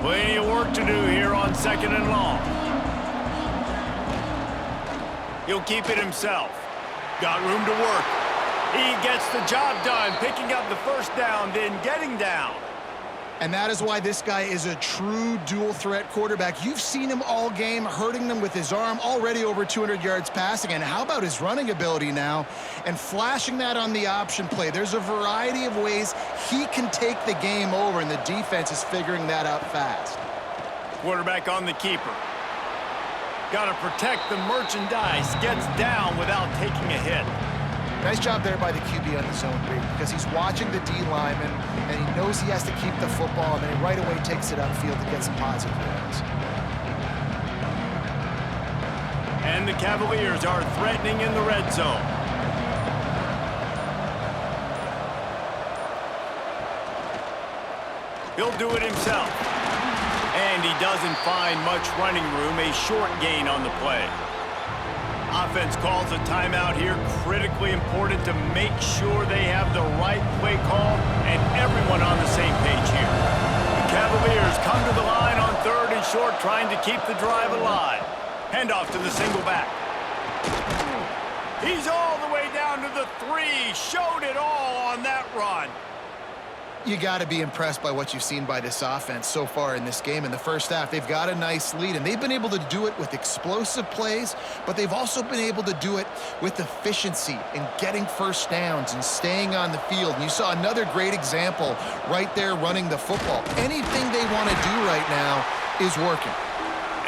Speaker 1: Plenty of work to do here on 2nd and long. He'll keep it himself. Got room to work. He gets the job done, picking up the first down, then getting down.
Speaker 2: And that is why this guy is a true dual-threat quarterback. You've seen him all game, hurting them with his arm, already over 200 yards passing. And how about his running ability now? And flashing that on the option play. There's a variety of ways he can take the game over, and the defense is figuring that out fast.
Speaker 1: Quarterback on the keeper. Got to protect the merchandise. Gets down without taking a hit.
Speaker 2: Nice job there by the QB on the zone read, because he's watching the D lineman, and he knows he has to keep the football, and then he right away takes it upfield to get some positive yards.
Speaker 1: And the Cavaliers are threatening in the red zone. He'll do it himself. And he doesn't find much running room, a short gain on the play. Offense calls a timeout here, critically important to make sure they have the right play call and everyone on the same page here. The Cavaliers come to the line on 3rd and short, trying to keep the drive alive. Handoff to the single back. He's all the way down to the 3, showed it all on that run.
Speaker 2: You got to be impressed by what you've seen by this offense so far in this game. In the first half, they've got a nice lead, and they've been able to do it with explosive plays, but they've also been able to do it with efficiency and getting first downs and staying on the field. And you saw another great example right there running the football. Anything they want to do right now is working.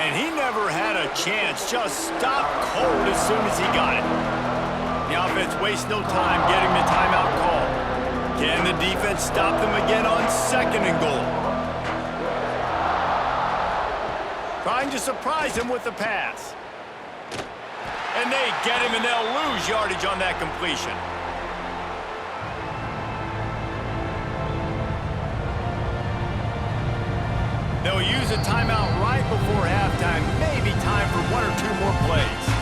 Speaker 1: And he never had a chance, just stopped cold as soon as he got it. The offense wastes no time getting the timeout called. Can the defense stop them again on 2nd and goal? Trying to surprise him with the pass. And they get him, and they'll lose yardage on that completion. They'll use a timeout right before halftime. Maybe time for 1 or 2 more plays.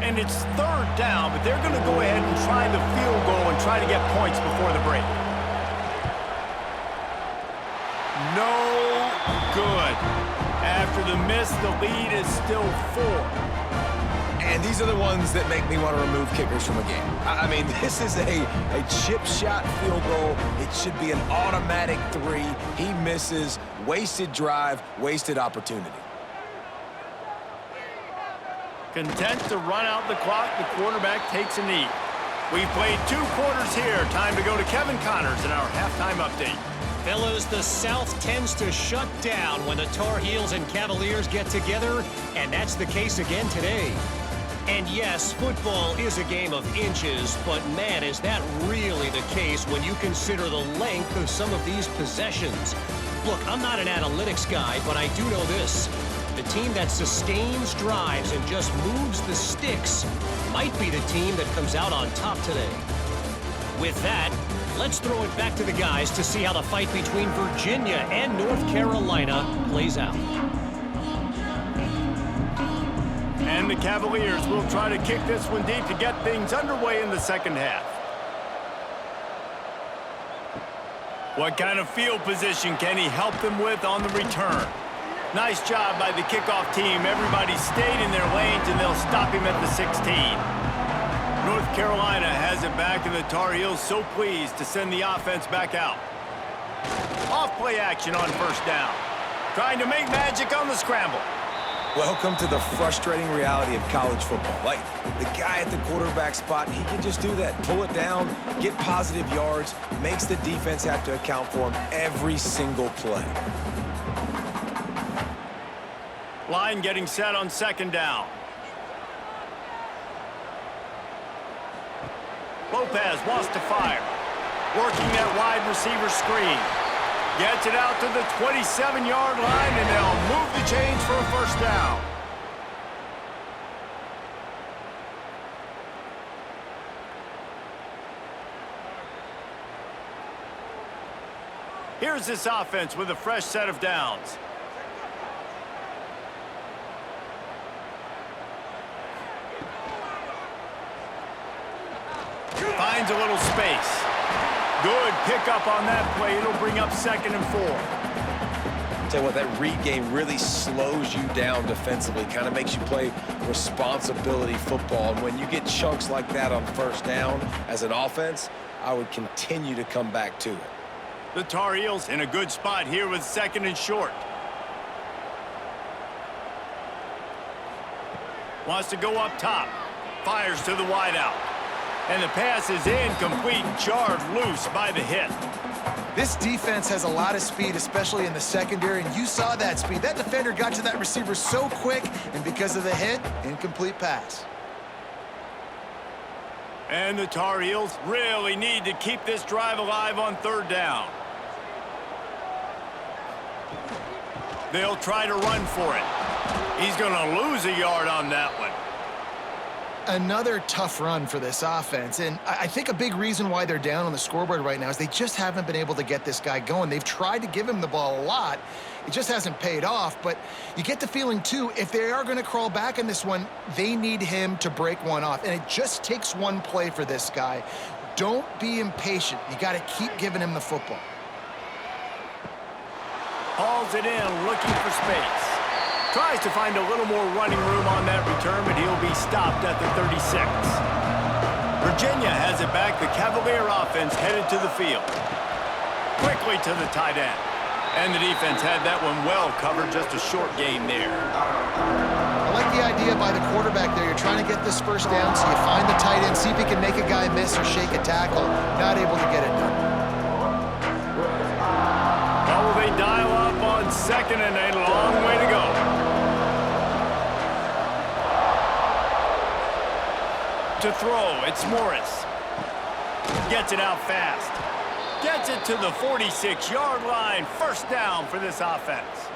Speaker 1: And it's 3rd down, but they're going to go ahead and try the field goal and try to get points before the break. No good. After the miss, the lead is still 4.
Speaker 3: And these are the ones that make me want to remove kickers from a game. I mean, this is a chip shot field goal. It should be an automatic 3. He misses. Wasted drive, wasted opportunity.
Speaker 1: Content to run out the clock, the quarterback takes a knee. We've played 2 quarters here. Time to go to Kevin Connors in our halftime update.
Speaker 4: Fellas, the South tends to shut down when the Tarheels and Cavaliers get together, and that's the case again today. And yes, football is a game of inches, but man, is that really the case when you consider the length of some of these possessions. Look, I'm not an analytics guy, but I do know this. The team that sustains drives and just moves the sticks might be the team that comes out on top today. With that, let's throw it back to the guys to see how the fight between Virginia and North Carolina plays out.
Speaker 1: And the Cavaliers will try to kick this one deep to get things underway in the second half. What kind of field position can he help them with on the return? Nice job by the kickoff team. Everybody stayed in their lanes, and they'll stop him at the 16. North Carolina has it back, and the Tar Heels so pleased to send the offense back out. Off play action on first down. Trying to make magic on the scramble.
Speaker 3: Welcome to the frustrating reality of college football. Like, the guy at the quarterback spot, he can just do that. Pull it down, get positive yards, makes the defense have to account for him every single play.
Speaker 1: Line getting set on second down. Lopez wants to fire. Working that wide receiver screen. Gets it out to the 27-yard line, and they'll move the chains for a first down. Here's this offense with a fresh set of downs. Finds a little space. Good pickup on that play. It'll bring up 2nd and 4.
Speaker 3: Tell you what, that read game really slows you down defensively, kind of makes you play responsibility football. And when you get chunks like that on first down as an offense, I would continue to come back to it.
Speaker 1: The Tar Heels in a good spot here with 2nd and short. Wants to go up top. Fires to the wideout. And the pass is incomplete, jarred loose by the hit.
Speaker 2: This defense has a lot of speed, especially in the secondary, and you saw that speed. That defender got to that receiver so quick, and because of the hit, incomplete pass.
Speaker 1: And the Tar Heels really need to keep this drive alive on third down. They'll try to run for it. He's going to lose a yard on that one.
Speaker 2: Another tough run for this offense, and I think a big reason why they're down on the scoreboard right now is they just haven't been able to get this guy going. They've tried to give him the ball a lot. It just hasn't paid off, but you get the feeling, too, if they are going to crawl back in this one, they need him to break one off, and it just takes one play for this guy. Don't be impatient. You got to keep giving him the football.
Speaker 1: Hauls it in, looking for space. Tries to find a little more running room on that return, but he'll be stopped at the 36. Virginia has it back. The Cavalier offense headed to the field. Quickly to the tight end. And the defense had that one well covered. Just a short gain there.
Speaker 2: I like the idea by the quarterback there. You're trying to get this first down, so you find the tight end, see if he can make a guy miss or shake a tackle. Not able to get it done.
Speaker 1: Well, they dial up on 2nd and a long way to go. To throw, it's Morris. Gets it out fast. Gets it to the 46-yard line. First down for this offense.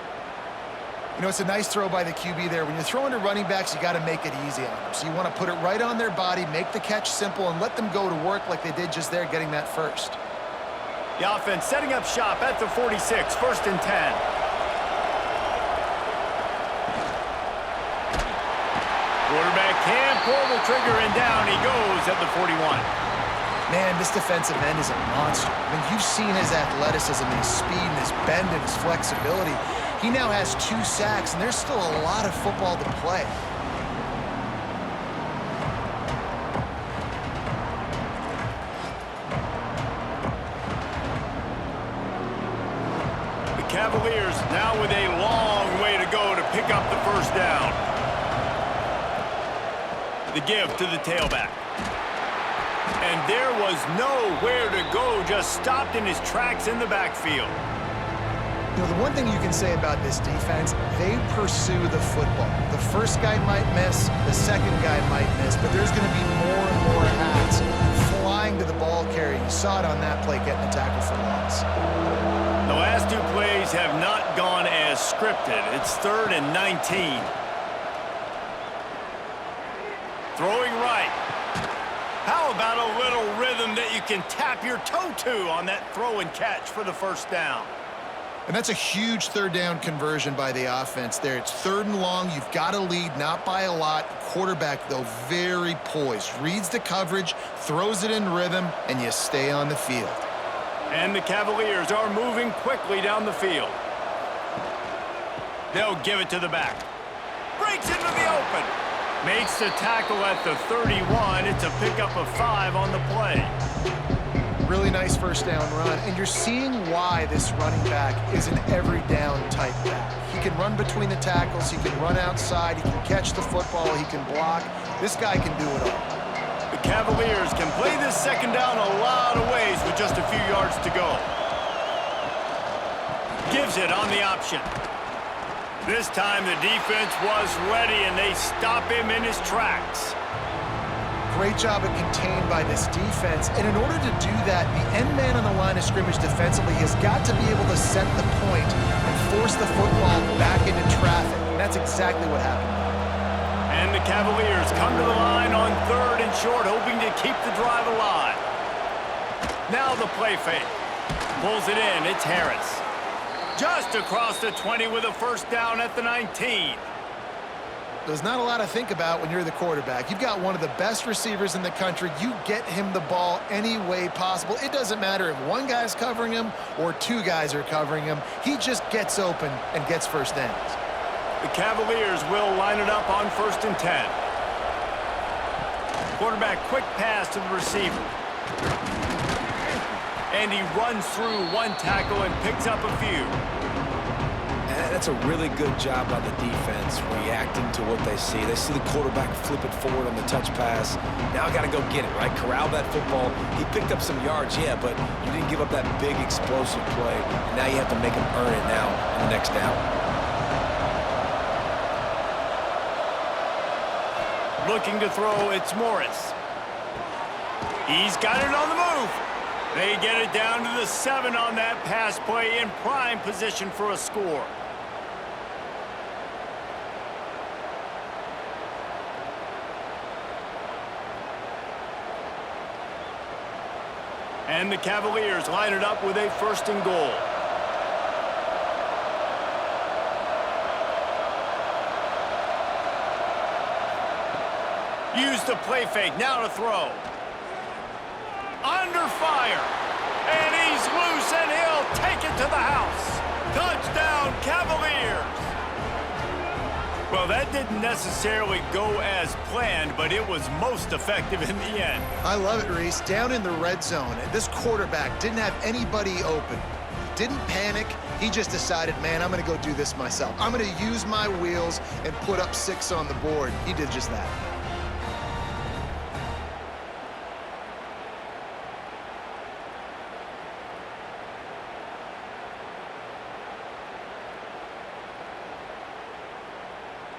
Speaker 2: You know, it's a nice throw by the QB there. When you're throwing to running backs, you got to make it easy on them. So you want to put it right on their body, make the catch simple, and let them go to work like they did just there, getting that first.
Speaker 1: The offense setting up shop at the 46, 1st and 10. Quarterback can pull the trigger, and down he goes at the 41.
Speaker 2: Man, this defensive end is a monster. I mean, you've seen his athleticism, his speed, and his bend, and his flexibility. He now has 2 sacks, and there's still a lot of football to play.
Speaker 1: Cavaliers now with a long way to go to pick up the first down. The give to the tailback. And there was nowhere to go, just stopped in his tracks in the backfield.
Speaker 2: You know, the one thing you can say about this defense, they pursue the football. The first guy might miss, the second guy might miss, but there's going to be more and more hats flying to the ball carrier. You saw it on that play, getting a tackle for loss.
Speaker 1: The last two plays have not gone as scripted. It's 3rd and 19. Throwing right. How about a little rhythm that you can tap your toe to on that throw and catch for the first down?
Speaker 2: And that's a huge 3rd down conversion by the offense there. It's 3rd and long. You've got to lead, not by a lot. Quarterback, though, very poised. Reads the coverage, throws it in rhythm, and you stay on the field.
Speaker 1: And the Cavaliers are moving quickly down the field. They'll give it to the back. Breaks into the open. Makes the tackle at the 31. It's a pickup of 5 on the play.
Speaker 2: Really nice first down run, and you're seeing why this running back is an every down type back. He can run between the tackles, he can run outside, he can catch the football, he can block. This guy can do it all.
Speaker 1: The Cavaliers can play this second down a lot of ways with just a few yards to go. Gives it on the option. This time the defense was ready, and they stop him in his tracks.
Speaker 2: Great job of contained by this defense, and in order to do that, the end man on the line of scrimmage defensively has got to be able to set the point and force the football back into traffic, and that's exactly what happened.
Speaker 1: And the Cavaliers come to the line on 3rd and short, hoping to keep the drive alive. Now the play fake. Pulls it in, it's Harris. Just across the 20 with a first down at the 19.
Speaker 2: There's not a lot to think about when you're the quarterback. You've got one of the best receivers in the country. You get him the ball any way possible. It doesn't matter if one guy's covering him or 2 guys are covering him. He just gets open and gets first downs.
Speaker 1: The Cavaliers will line it up on 1st and 10. Quarterback quick pass to the receiver. And he runs through 1 tackle and picks up a few.
Speaker 3: That's a really good job by the defense, reacting to what they see. They see the quarterback flip it forward on the touch pass. Now I got to go get it, right? Corral that football. He picked up some yards, yeah, but you didn't give up that big explosive play. And now you have to make him earn it now on the next down.
Speaker 1: Looking to throw, it's Morris. He's got it on the move. They get it down to the 7 on that pass play, in prime position for a score. And the Cavaliers line it up with a 1st and goal. Use the play fake, now to throw. Under fire. And he's loose, and he'll take it to the house. Touchdown, Cavaliers. Well, that didn't necessarily go as planned, but it was most effective in the end.
Speaker 2: I love it, Reese. Down in the red zone, this quarterback didn't have anybody open. Didn't panic. He just decided, man, I'm going to go do this myself. I'm going to use my wheels and put up 6 on the board. He did just that.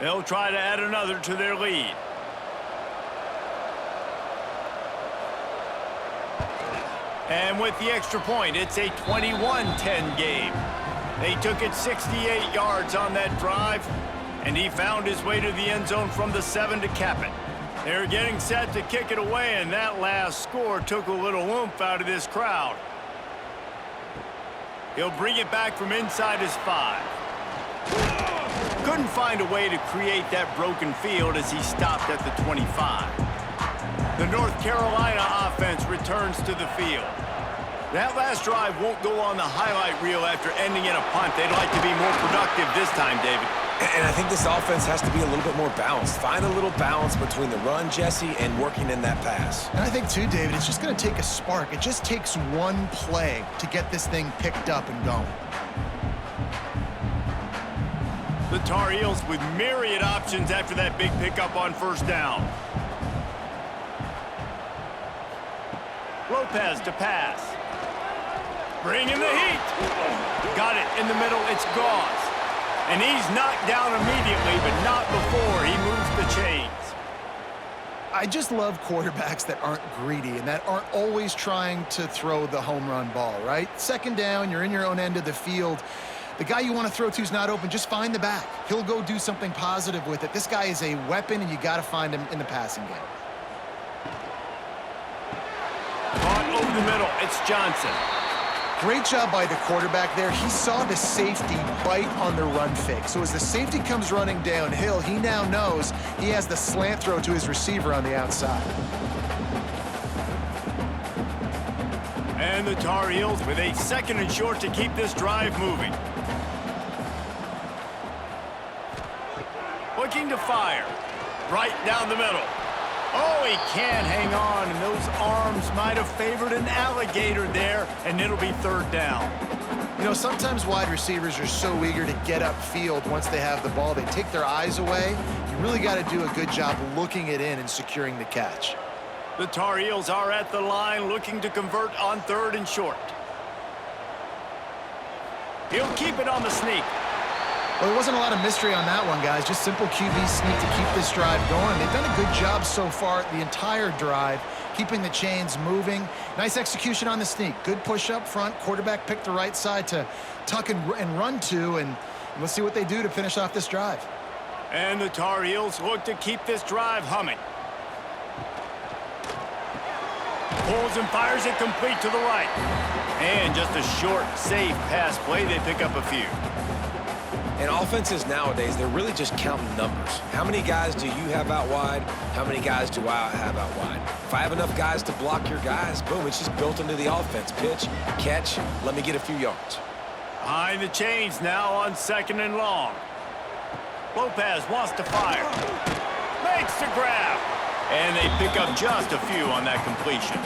Speaker 1: They'll try to add another to their lead. And with the extra point, it's a 21-10 game. They took it 68 yards on that drive, and he found his way to the end zone from the 7 to cap it. They're getting set to kick it away, and that last score took a little oomph out of this crowd. He'll bring it back from inside his 5. Couldn't find a way to create that broken field as he stopped at the 25. The North Carolina offense returns to the field. That last drive won't go on the highlight reel after ending in a punt. They'd like to be more productive this time, David.
Speaker 3: And I think this offense has to be a little bit more balanced. Find a little balance between the run, Jesse, and working in that pass.
Speaker 2: And I think, too, David, it's just going to take a spark. It just takes one play to get this thing picked up and going.
Speaker 1: The Tarheels with myriad options after that big pickup on first down. Lopez to pass. Bringing the heat. Got it in the middle. It's Gauze. And he's knocked down immediately, but not before he moves the chains.
Speaker 2: I just love quarterbacks that aren't greedy and that aren't always trying to throw the home run ball, right? Second down, you're in your own end of the field. The guy you want to throw to is not open. Just find the back. He'll go do something positive with it. This guy is a weapon, and you got to find him in the passing game.
Speaker 1: Caught over the middle. It's Johnson.
Speaker 2: Great job by the quarterback there. He saw the safety bite on the run fake. So as the safety comes running downhill, he now knows he has the slant throw to his receiver on the outside.
Speaker 1: And the Tarheels with a 2nd and short to keep this drive moving. Looking to fire. Right down the middle. Oh, he can't hang on, and those arms might have favored an alligator there, and it'll be 3rd down.
Speaker 2: You know, sometimes wide receivers are so eager to get upfield once they have the ball. They take their eyes away. You really got to do a good job looking it in and securing the catch.
Speaker 1: The Tarheels are at the line looking to convert on 3rd and short. He'll keep it on the sneak.
Speaker 2: Well, there wasn't a lot of mystery on that one, guys. Just simple QB sneak to keep this drive going. They've done a good job so far the entire drive, keeping the chains moving. Nice execution on the sneak. Good push up front. Quarterback picked the right side to tuck and run to, and we'll see what they do to finish off this drive.
Speaker 1: And the Tarheels look to keep this drive humming. Pulls and fires it complete to the right. And just a short, safe pass play. They pick up a few.
Speaker 3: And offenses nowadays, they're really just counting numbers. How many guys do you have out wide? How many guys do I have out wide? If I have enough guys to block your guys, boom, it's just built into the offense. Pitch, catch, let me get a few yards.
Speaker 1: Behind the chains now on 2nd and long. Lopez wants to fire. Makes the grab. And they pick up just a few on that completion.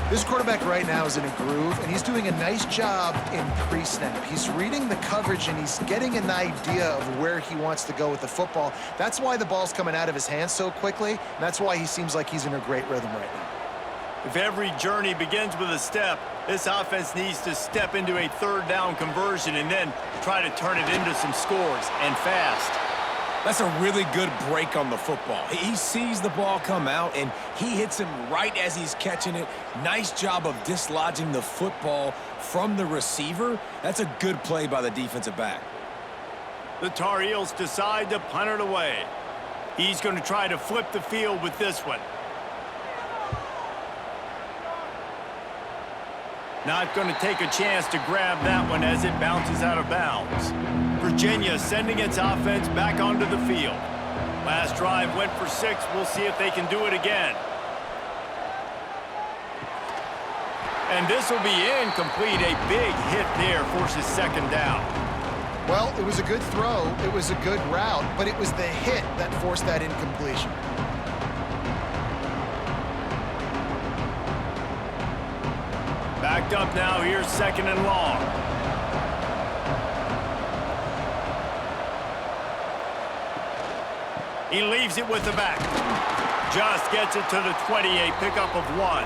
Speaker 2: This quarterback right now is in a groove, and he's doing a nice job in pre-snap. He's reading the coverage, and he's getting an idea of where he wants to go with the football. That's why the ball's coming out of his hands so quickly, and that's why he seems like he's in a great rhythm right now.
Speaker 1: If every journey begins with a step, this offense needs to step into a 3rd down conversion and then try to turn it into some scores, and fast.
Speaker 3: That's a really good break on the football. He sees the ball come out, and he hits him right as he's catching it. Nice job of dislodging the football from the receiver. That's a good play by the defensive back.
Speaker 1: The Tarheels decide to punt it away. He's going to try to flip the field with this one. Not going to take a chance to grab that one as it bounces out of bounds. Virginia sending its offense back onto the field. Last drive went for 6. We'll see if they can do it again. And this will be incomplete. A big hit there forces 2nd down.
Speaker 2: Well, it was a good throw. It was a good route, but it was the hit that forced that incompletion.
Speaker 1: Backed up now. Here's 2nd and long. He leaves it with the back. Just gets it to the 20, a pickup of 1.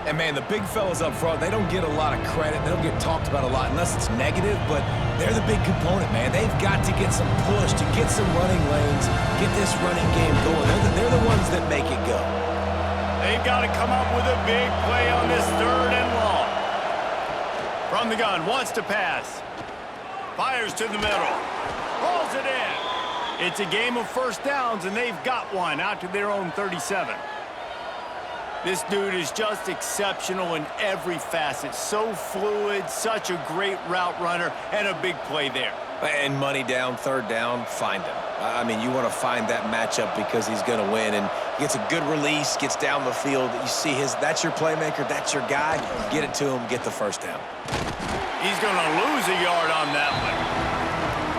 Speaker 3: And, man, the big fellas up front, they don't get a lot of credit. They don't get talked about a lot unless it's negative, but they're the big component, man. They've got to get some push, to get some running lanes, get this running game going. They're the ones that make it go.
Speaker 1: They've got to come up with a big play on this 3rd and long. From the gun, wants to pass. Fires to the middle. Pulls it in. It's a game of 1st downs, and they've got one out to their own 37. This dude is just exceptional in every facet. So fluid, such a great route runner, and a big play there.
Speaker 3: And money down, 3rd down, find him. I mean, you want to find that matchup because he's going to win, and gets a good release, gets down the field. You see that's your playmaker, that's your guy. Get it to him, get the 1st down.
Speaker 1: He's going to lose a yard on that one.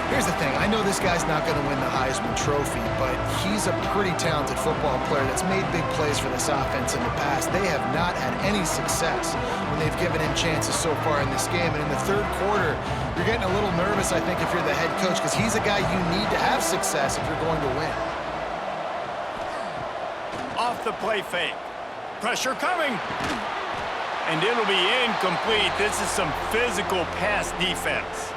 Speaker 2: Here's the thing. I know this guy's not going to win the Heisman Trophy, but he's a pretty talented football player that's made big plays for this offense in the past. They have not had any success when they've given him chances so far in this game. And in the third quarter, you're getting a little nervous, I think, if you're the head coach, because he's a guy you need to have success if you're going to win.
Speaker 1: Off the play fake. Pressure coming. And it'll be incomplete. This is some physical pass defense.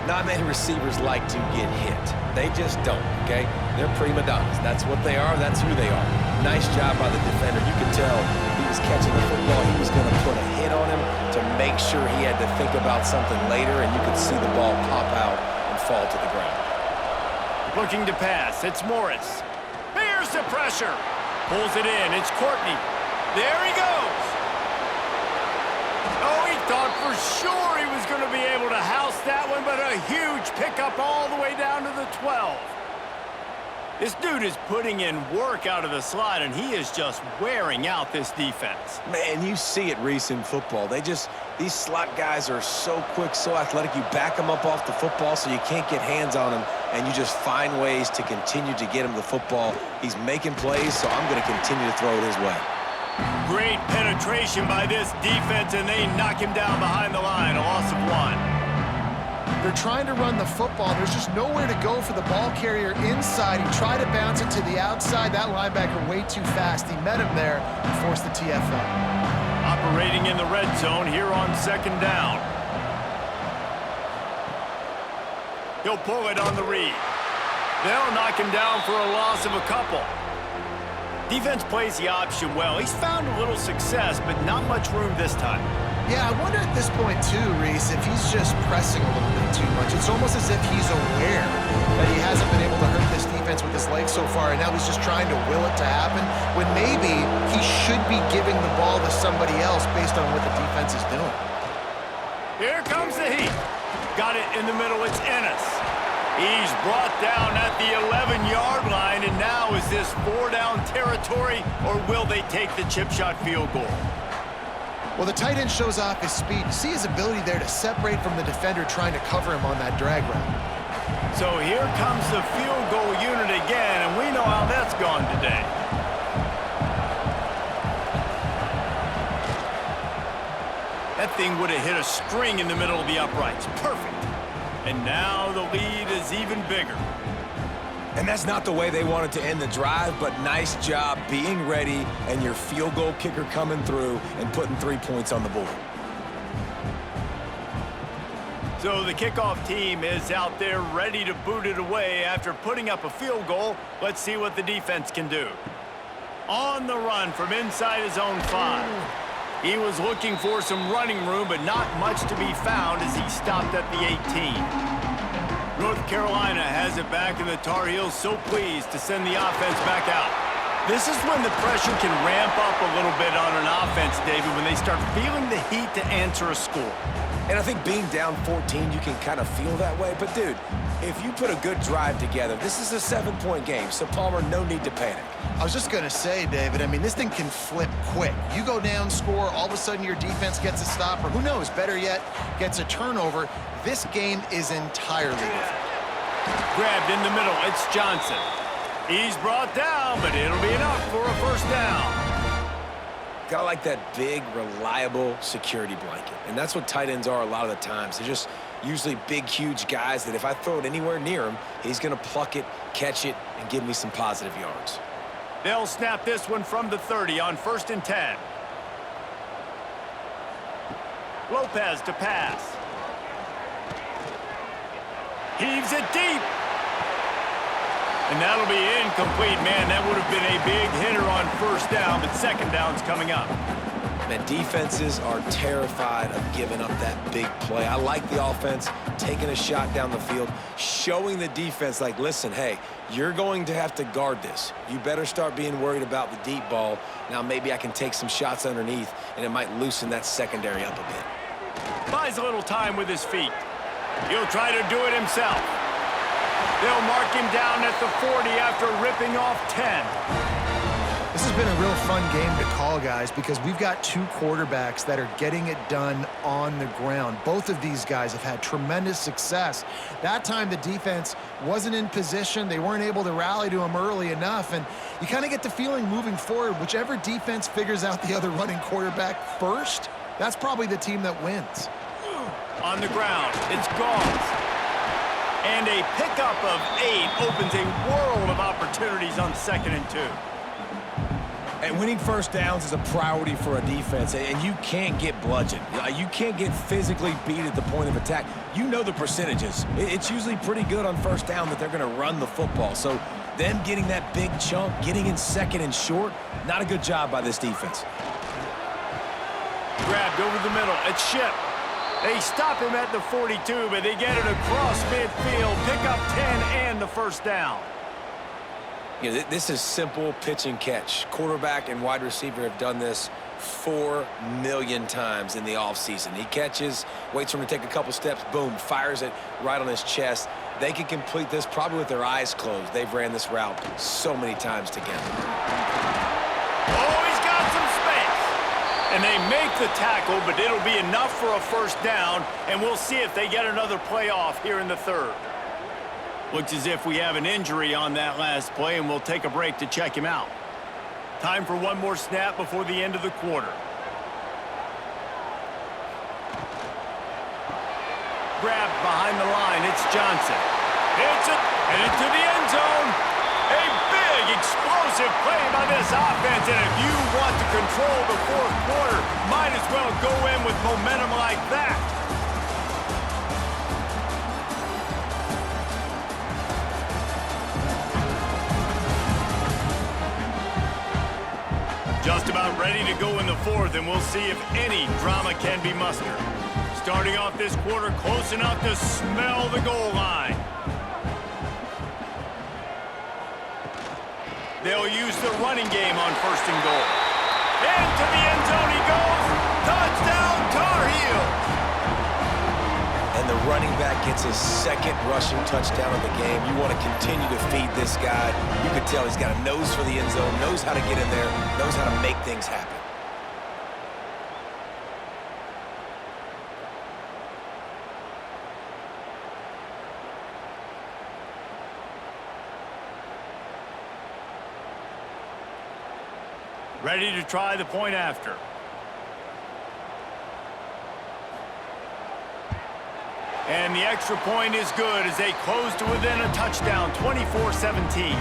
Speaker 3: Not many receivers like to get hit. They just don't, okay? They're prima donnas. That's what they are. That's who they are. Nice job by the defender. You could tell he was catching the football. He was going to put a hit on him to make sure he had to think about something later, and you could see the ball pop out and fall to the ground.
Speaker 1: Looking to pass. It's Morris. Here's the pressure. Pulls it in. It's Courtney. There he goes. Oh, he thought for sure he was going to be able to house that one, but a huge pickup all the way down to the 12. This dude is putting in work out of the slot, and he is just wearing out this defense.
Speaker 3: Man, you see it, Reese, in football. These slot guys are so quick, so athletic. You back them up off the football so you can't get hands on them, and you just find ways to continue to get him the football. He's making plays, so I'm going to continue to throw it his way.
Speaker 1: Great penetration by this defense, and they knock him down behind the line. A loss of 1.
Speaker 2: They're trying to run the football. There's just nowhere to go for the ball carrier inside. He tried to bounce it to the outside. That linebacker way too fast. He met him there and forced the TFL.
Speaker 1: Operating in the red zone here on second down. He'll pull it on the read. They'll knock him down for a loss of a couple. Defense plays the option well. He's found a little success, but not much room this time.
Speaker 2: Yeah, I wonder at this point, too, Reese, if he's just pressing a little bit too much. It's almost as if he's aware that he hasn't been able to hurt this defense with his legs so far, and now he's just trying to will it to happen, when maybe he should be giving the ball to somebody else based on what the defense is doing.
Speaker 1: Here comes the heat. Got it in the middle. It's Ennis. He's brought down at the 11-yard line, and now is this 4-down territory, or will they take the chip shot field goal?
Speaker 2: Well, the tight end shows off his speed. You see his ability there to separate from the defender trying to cover him on that drag route.
Speaker 1: So here comes the field goal unit again, and we know how that's gone today. That thing would have hit a string in the middle of the uprights. Perfect. And now the lead is even bigger.
Speaker 3: And that's not the way they wanted to end the drive, but nice job being ready and your field goal kicker coming through and putting 3 points on the board.
Speaker 1: So the kickoff team is out there ready to boot it away after putting up a field goal. Let's see what the defense can do. On the run from inside his own 5. He was looking for some running room, but not much to be found as he stopped at the 18. North Carolina has it back, and the Tar Heels so pleased to send the offense back out. This is when the pressure can ramp up a little bit on an offense, David, when they start feeling the heat to answer a score.
Speaker 3: And I think being down 14, you can kind of feel that way. But, dude, if you put a good drive together, this is a 7-point game, so, Palmer, no need to panic.
Speaker 2: I was just going to say, David, I mean, this thing can flip quick. You go down, score, all of a sudden your defense gets a stop, or who knows, better yet, gets a turnover. This game is entirely different.
Speaker 1: Grabbed in the middle, it's Johnson. He's brought down, but it'll be enough for a first down.
Speaker 3: Got like that big, reliable security blanket. And that's what tight ends are a lot of the times. They're just usually big, huge guys that if I throw it anywhere near him, he's going to pluck it, catch it, and give me some positive yards.
Speaker 1: They'll snap this one from the 30 on 1st and 10. Lopez to pass. Heaves it deep. And that'll be incomplete, man. That would have been a big hitter on 1st down, but 2nd down's coming up.
Speaker 3: Man, defenses are terrified of giving up that big play. I like the offense taking a shot down the field, showing the defense, like, listen, hey, you're going to have to guard this. You better start being worried about the deep ball. Now maybe I can take some shots underneath, and it might loosen that secondary up a bit.
Speaker 1: Buys a little time with his feet. He'll try to do it himself. They'll mark him down at the 40 after ripping off 10.
Speaker 2: This has been a real fun game to call, guys, because we've got two quarterbacks that are getting it done on the ground. Both of these guys have had tremendous success. That time the defense wasn't in position. They weren't able to rally to him early enough, and you kind of get the feeling moving forward, whichever defense figures out the other running quarterback first, that's probably the team that wins.
Speaker 1: On the ground, it's Gauls. And a pickup of 8 opens a world of opportunities on 2nd and 2.
Speaker 3: And winning first downs is a priority for a defense, and you can't get bludgeoned. You can't get physically beat at the point of attack. You know the percentages. It's usually pretty good on first down that they're going to run the football. So them getting that big chunk, getting in 2nd and short, not a good job by this defense.
Speaker 1: Grabbed over the middle. It's Ship. They stop him at the 42, but they get it across midfield. Pick up 10 and the first down.
Speaker 3: You know, this is simple pitch and catch. Quarterback and wide receiver have done this 4 million times in the offseason. He catches, waits for him to take a couple steps, boom, fires it right on his chest. They can complete this probably with their eyes closed. They've ran this route so many times together.
Speaker 1: Oh, he's got some space. And they make the tackle, but it'll be enough for a first down, and we'll see if they get another playoff here in the 3rd. Looks as if we have an injury on that last play, and we'll take a break to check him out. Time for one more snap before the end of the quarter. Grabbed behind the line. It's Johnson. Hits it, and into the end zone. A big, explosive play by this offense, and if you want to control the 4th quarter, might as well go in with momentum like that. Just about ready to go in the 4th, and we'll see if any drama can be mustered. Starting off this quarter close enough to smell the goal line. They'll use the running game on 1st and goal. Into the end zone he goes. Touchdown, Tarheels!
Speaker 3: And the running back gets his 2nd rushing touchdown of the game. You want to continue to feed this guy. You can tell he's got a nose for the end zone, knows how to get in there, knows how to make things happen.
Speaker 1: Ready to try the point after. And the extra point is good as they close to within a touchdown, 24-17.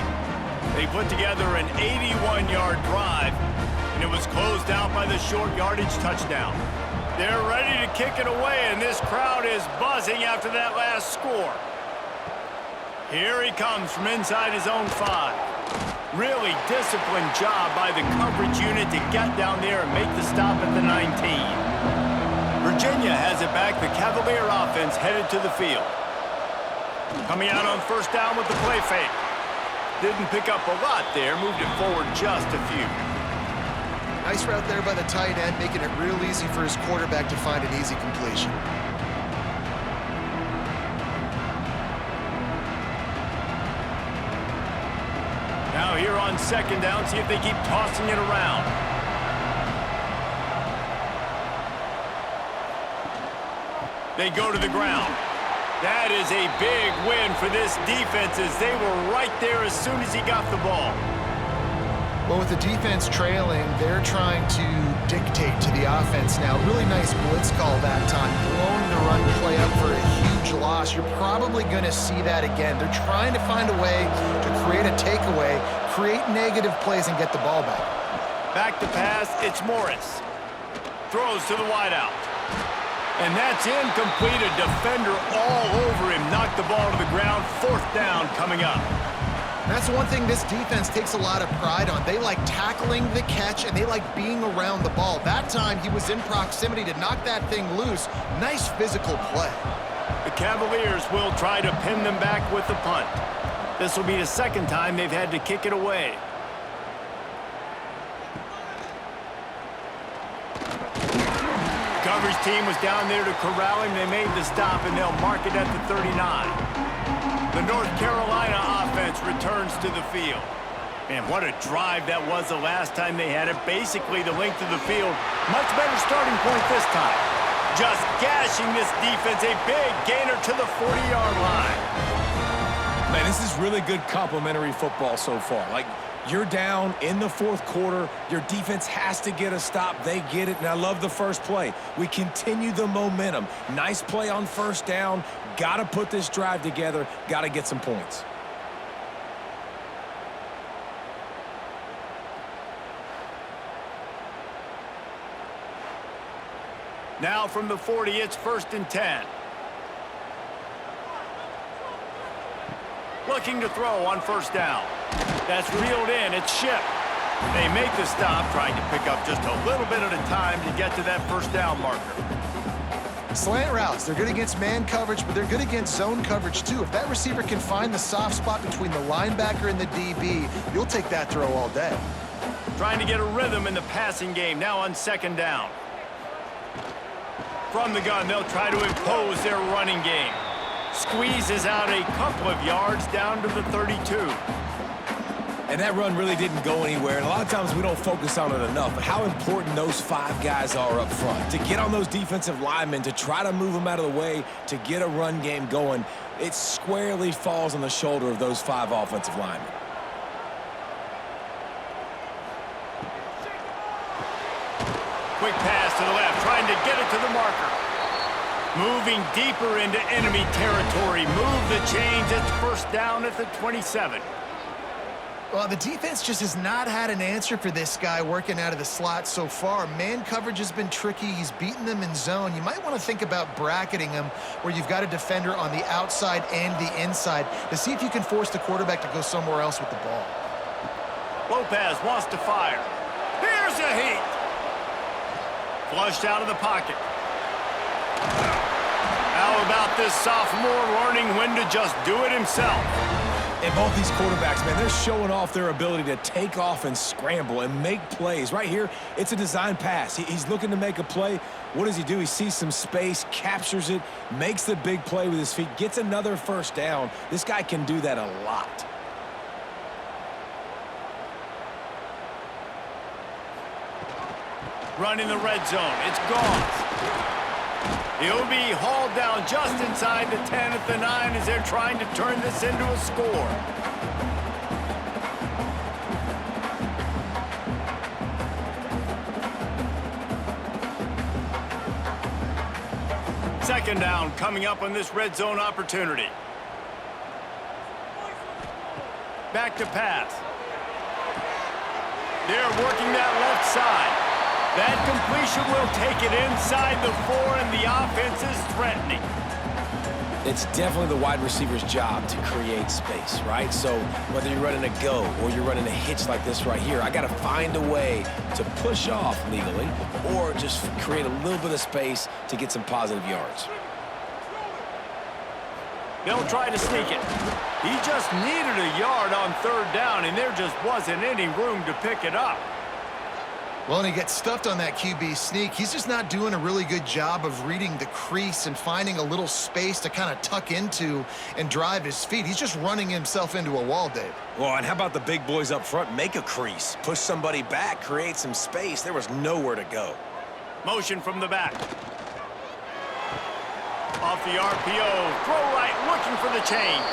Speaker 1: They put together an 81-yard drive, and it was closed out by the short yardage touchdown. They're ready to kick it away, and this crowd is buzzing after that last score. Here he comes from inside his own 5. Really disciplined job by the coverage unit to get down there and make the stop at the 19. Virginia has it back. The Cavalier offense headed to the field. Coming out on 1st down with the play fake. Didn't pick up a lot there. Moved it forward just a few.
Speaker 2: Nice route there by the tight end, making it real easy for his quarterback to find an easy completion.
Speaker 1: Now here on 2nd down, see if they keep tossing it around. They go to the ground. That is a big win for this defense as they were right there as soon as he got the ball.
Speaker 2: Well, with the defense trailing, they're trying to dictate to the offense now. Really nice blitz call that time, blowing the run play up for a huge loss. You're probably going to see that again. They're trying to find a way to create a takeaway, create negative plays, and get the ball back.
Speaker 1: Back to pass, it's Morris. Throws to the wideout. And that's incomplete. A defender all over him. Knocked the ball to the ground. 4th down coming up.
Speaker 2: That's one thing this defense takes a lot of pride on. They like tackling the catch, and they like being around the ball. That time, he was in proximity to knock that thing loose. Nice physical play.
Speaker 1: The Cavaliers will try to pin them back with the punt. This will be the 2nd time they've had to kick it away. Coverage team was down there to corral him. They made the stop, and they'll mark it at the 39. The North Carolina offense returns to the field. Man, what a drive that was the last time they had it. Basically the length of the field. Much better starting point this time. Just gashing this defense. A big gainer to the 40-yard line.
Speaker 3: Man, this is really good complimentary football so far. Like, you're down in the fourth quarter. Your defense has to get a stop. They get it, and I love the first play. We continue the momentum. Nice play on first down. Got to put this drive together. Got to get some points.
Speaker 1: Now from the 40, it's 1st and 10. Looking to throw on first down. That's reeled in. It's shipped. They make the stop, trying to pick up just a little bit at a time to get to that first down marker.
Speaker 2: Slant routes, they're good against man coverage, but they're good against zone coverage too. If that receiver can find the soft spot between the linebacker and the DB, you'll take that throw all day.
Speaker 1: Trying to get a rhythm in the passing game, now on 2nd down. From the gun, they'll try to impose their running game. Squeezes out a couple of yards down to the 32.
Speaker 3: And that run really didn't go anywhere. And a lot of times we don't focus on it enough. But how important those 5 guys are up front. To get on those defensive linemen, to try to move them out of the way, to get a run game going, it squarely falls on the shoulder of those 5 offensive linemen.
Speaker 1: Quick pass to the left, trying to get it to the marker. Moving deeper into enemy territory. Move the chains. It's first down at the 27.
Speaker 2: Well, the defense just has not had an answer for this guy working out of the slot so far. Man coverage has been tricky. He's beaten them in zone. You might want to think about bracketing him where you've got a defender on the outside and the inside to see if you can force the quarterback to go somewhere else with the ball.
Speaker 1: Lopez wants to fire. Here's a heat. Flushed out of the pocket. How about this sophomore learning when to just do it himself?
Speaker 3: And both these quarterbacks, man, they're showing off their ability to take off and scramble and make plays. Right here, it's a design pass. He's looking to make a play. What does he do? He sees some space, captures it, makes the big play with his feet, gets another first down. This guy can do that a lot.
Speaker 1: Run in the red zone. It's gone. He'll be hauled down just inside the 10 at the 9 as they're trying to turn this into a score. Second down coming up on this red zone opportunity. Back to pass. They're working that left side. That completion will take it inside the 4, and the offense is threatening.
Speaker 3: It's definitely the wide receiver's job to create space, right? So whether you're running a go or you're running a hitch like this right here, I got to find a way to push off legally or just create a little bit of space to get some positive yards.
Speaker 1: They'll try to sneak it. He just needed a yard on 3rd down, and there just wasn't any room to pick it up.
Speaker 2: Well, and he gets stuffed on that QB sneak. He's just not doing a really good job of reading the crease and finding a little space to kind of tuck into and drive his feet. He's just running himself into a wall, Dave.
Speaker 3: Well, and how about the big boys up front? Make a crease, push somebody back, create some space. There was nowhere to go.
Speaker 1: Motion from the back. Off the RPO, throw right, looking for the chains.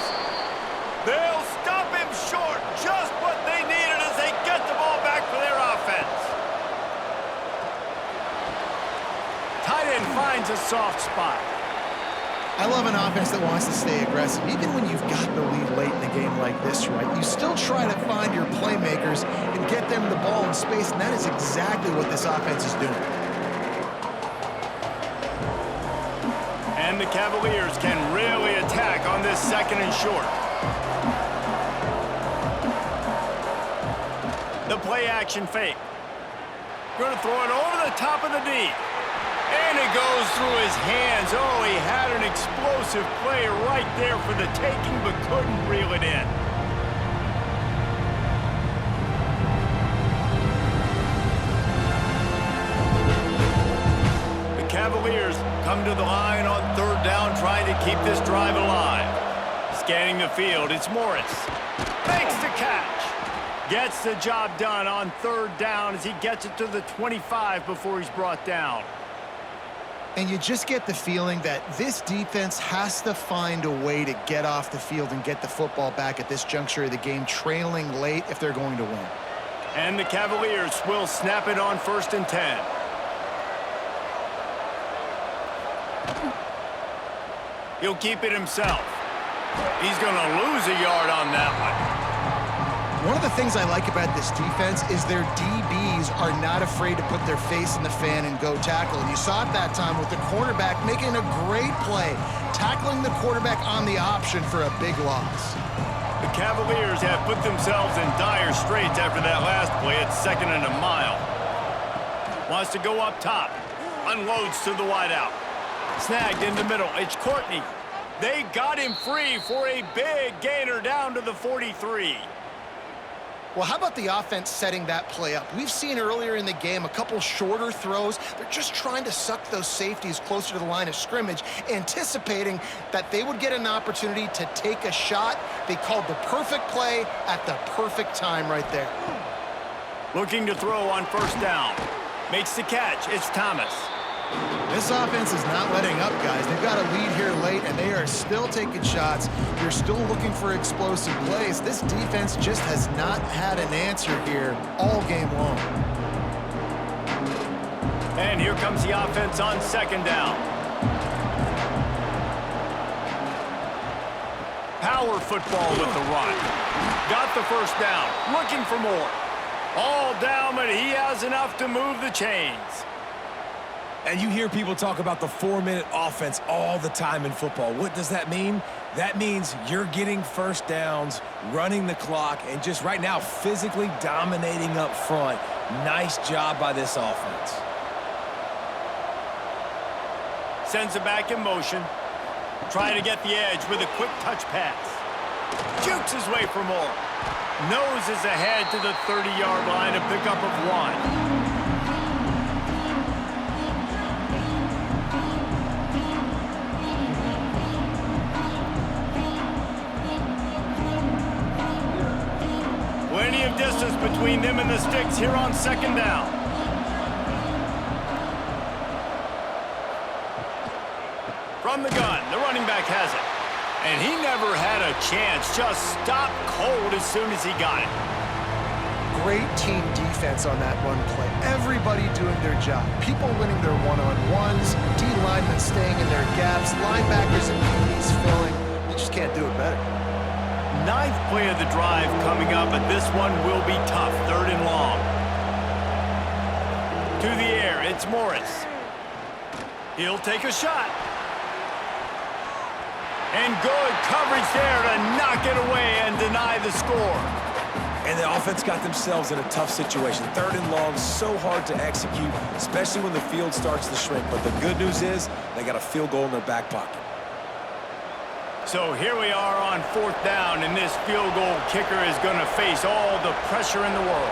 Speaker 1: They'll stop him short, just what they needed as they get the ball back for their offense. Tight end finds a soft spot.
Speaker 2: I love an offense that wants to stay aggressive. Even when you've got the lead late in a game like this, right, you still try to find your playmakers and get them the ball in space, and that is exactly what this offense is doing.
Speaker 1: And the Cavaliers can really attack on this 2nd and short. The play action fake. Going to throw it over the top of the D. And it goes through his hands. Oh, he had an explosive play right there for the taking, but couldn't reel it in. The Cavaliers come to the line on 3rd down, trying to keep this drive alive. Scanning the field, it's Morris. Makes the catch. Gets the job done on 3rd down as he gets it to the 25 before he's brought down.
Speaker 2: And you just get the feeling that this defense has to find a way to get off the field and get the football back at this juncture of the game, trailing late if they're going to win.
Speaker 1: And the Cavaliers will snap it on 1st and 10. He'll keep it himself. He's going to lose a yard on that one.
Speaker 2: One of the things I like about this defense is their DBs are not afraid to put their face in the fan and go tackle. And you saw it that time with the cornerback making a great play, tackling the quarterback on the option for a big loss.
Speaker 1: The Cavaliers have put themselves in dire straits after that last play at 2nd and a mile. Wants to go up top. Unloads to the wideout. Snagged in the middle. It's Courtney. They got him free for a big gainer down to the 43.
Speaker 2: Well, how about the offense setting that play up? We've seen earlier in the game a couple shorter throws. They're just trying to suck those safeties closer to the line of scrimmage, anticipating that they would get an opportunity to take a shot. They called the perfect play at the perfect time right there.
Speaker 1: Looking to throw on 1st down. Makes the catch. It's Thomas.
Speaker 2: This offense is not letting up, guys. They've got a lead here late, and they are still taking shots. They're still looking for explosive plays. This defense just has not had an answer here all game long.
Speaker 1: And here comes the offense on 2nd down. Power football with the run. Got the 1st down. Looking for more. All down, but he has enough to move the chains.
Speaker 3: And you hear people talk about the 4-minute offense all the time in football. What does that mean? That means you're getting 1st downs, running the clock, and just right now physically dominating up front. Nice job by this offense.
Speaker 1: Sends it back in motion. Trying to get the edge with a quick touch pass. Jukes his way for more. Noses ahead to the 30-yard line, a pickup of 1. Plenty of distance between them and the sticks here on 2nd down. From the gun, the running back has it. And he never had a chance, just stopped cold as soon as he got it.
Speaker 2: Great team defense on that run play. Everybody doing their job. People winning their one-on-ones, D linemen staying in their gaps, linebackers and DBs filling. They just can't do it better.
Speaker 1: 9th play of the drive coming up, but this one will be tough. 3rd and long. To the air, it's Morris. He'll take a shot. And good coverage there to knock it away and deny the score.
Speaker 3: And the offense got themselves in a tough situation. 3rd and long, so hard to execute, especially when the field starts to shrink. But the good news is they got a field goal in their back pocket.
Speaker 1: So here we are on 4th down, and this field goal kicker is going to face all the pressure in the world.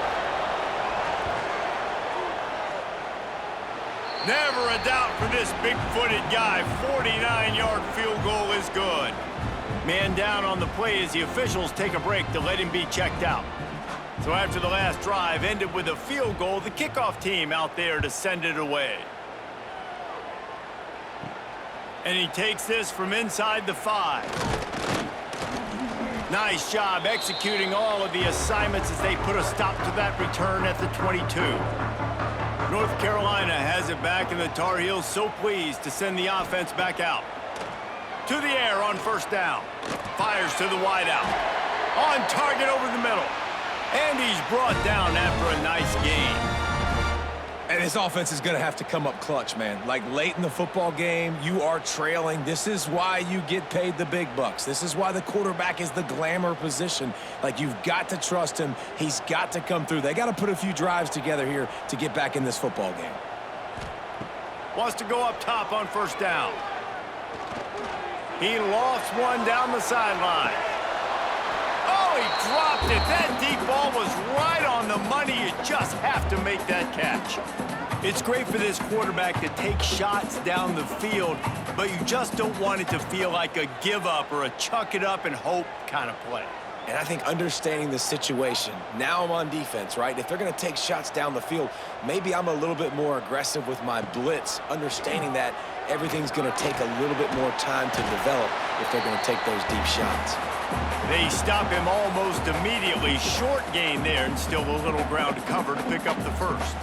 Speaker 1: Never a doubt for this big-footed guy. 49-yard field goal is good. Man down on the play as the officials take a break to let him be checked out. So after the last drive ended with a field goal, the kickoff team out there to send it away. And he takes this from inside the 5. Nice job executing all of the assignments as they put a stop to that return at the 22. North Carolina has it back, and the Tar Heels so pleased to send the offense back out. To the air on 1st down. Fires to the wideout. On target over the middle. And he's brought down after a nice gain.
Speaker 3: And this offense is going to have to come up clutch, man. Like late in the football game, you are trailing. This is why you get paid the big bucks. This is why the quarterback is the glamour position. Like, you've got to trust him. He's got to come through. They got to put a few drives together here to get back in this football game.
Speaker 1: Wants to go up top on 1st down. He lofts one down the sideline. Oh, he dropped it. That deep ball was right on the money. You just have to make that catch. It's great for this quarterback to take shots down the field, but you just don't want it to feel like a give up or a chuck it up and hope kind of play.
Speaker 3: And I think understanding the situation, now I'm on defense, right? If they're going to take shots down the field, maybe I'm a little bit more aggressive with my blitz, understanding that everything's going to take a little bit more time to develop if they're going to take those deep shots.
Speaker 1: They stop him almost immediately. Short gain there, and still a little ground to cover to pick up the first.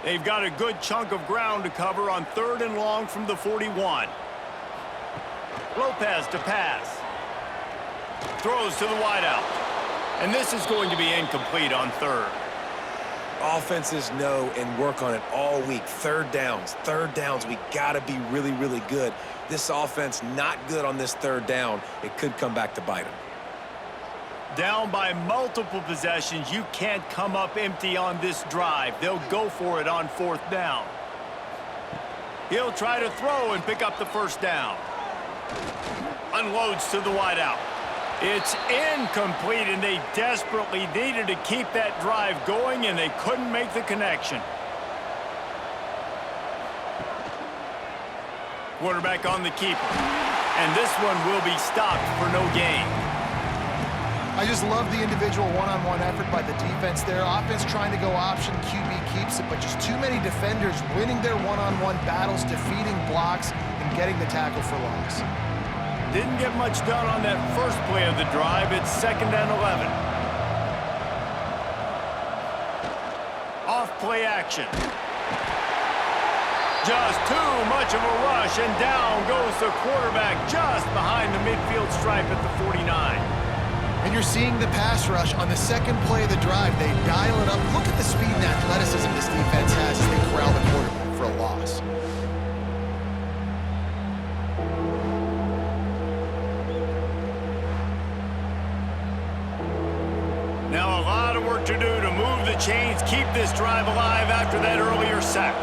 Speaker 1: They've got a good chunk of ground to cover on 3rd and long from the 41. Lopez to pass. Throws to the wideout. And this is going to be incomplete on 3rd.
Speaker 3: Offenses know and work on it all week. Third downs, we got to be really, really good. This offense not good on this 3rd down. It could come back to bite them.
Speaker 1: Down by multiple possessions, you can't come up empty on this drive. They'll go for it on 4th down. He'll try to throw and pick up the first down. Unloads to the wideout. It's incomplete, and they desperately needed to keep that drive going, and they couldn't make the connection. Quarterback on the keeper. And this one will be stopped for no gain.
Speaker 2: I just love the individual one-on-one effort by the defense there. Offense trying to go option, QB keeps it, but just too many defenders winning their one-on-one battles, defeating blocks, and getting the tackle for loss.
Speaker 1: Didn't get much done on that first play of the drive. It's 2nd and 11. Off play action. Just too much of a rush, and down goes the quarterback just behind the midfield stripe at the 49.
Speaker 2: And you're seeing the pass rush on the 2nd play of the drive. They dial it up. Look at the speed and athleticism this defense has as they corral the quarterback for a loss.
Speaker 1: Now a lot of work to do to move the chains, keep this drive alive after that earlier sack.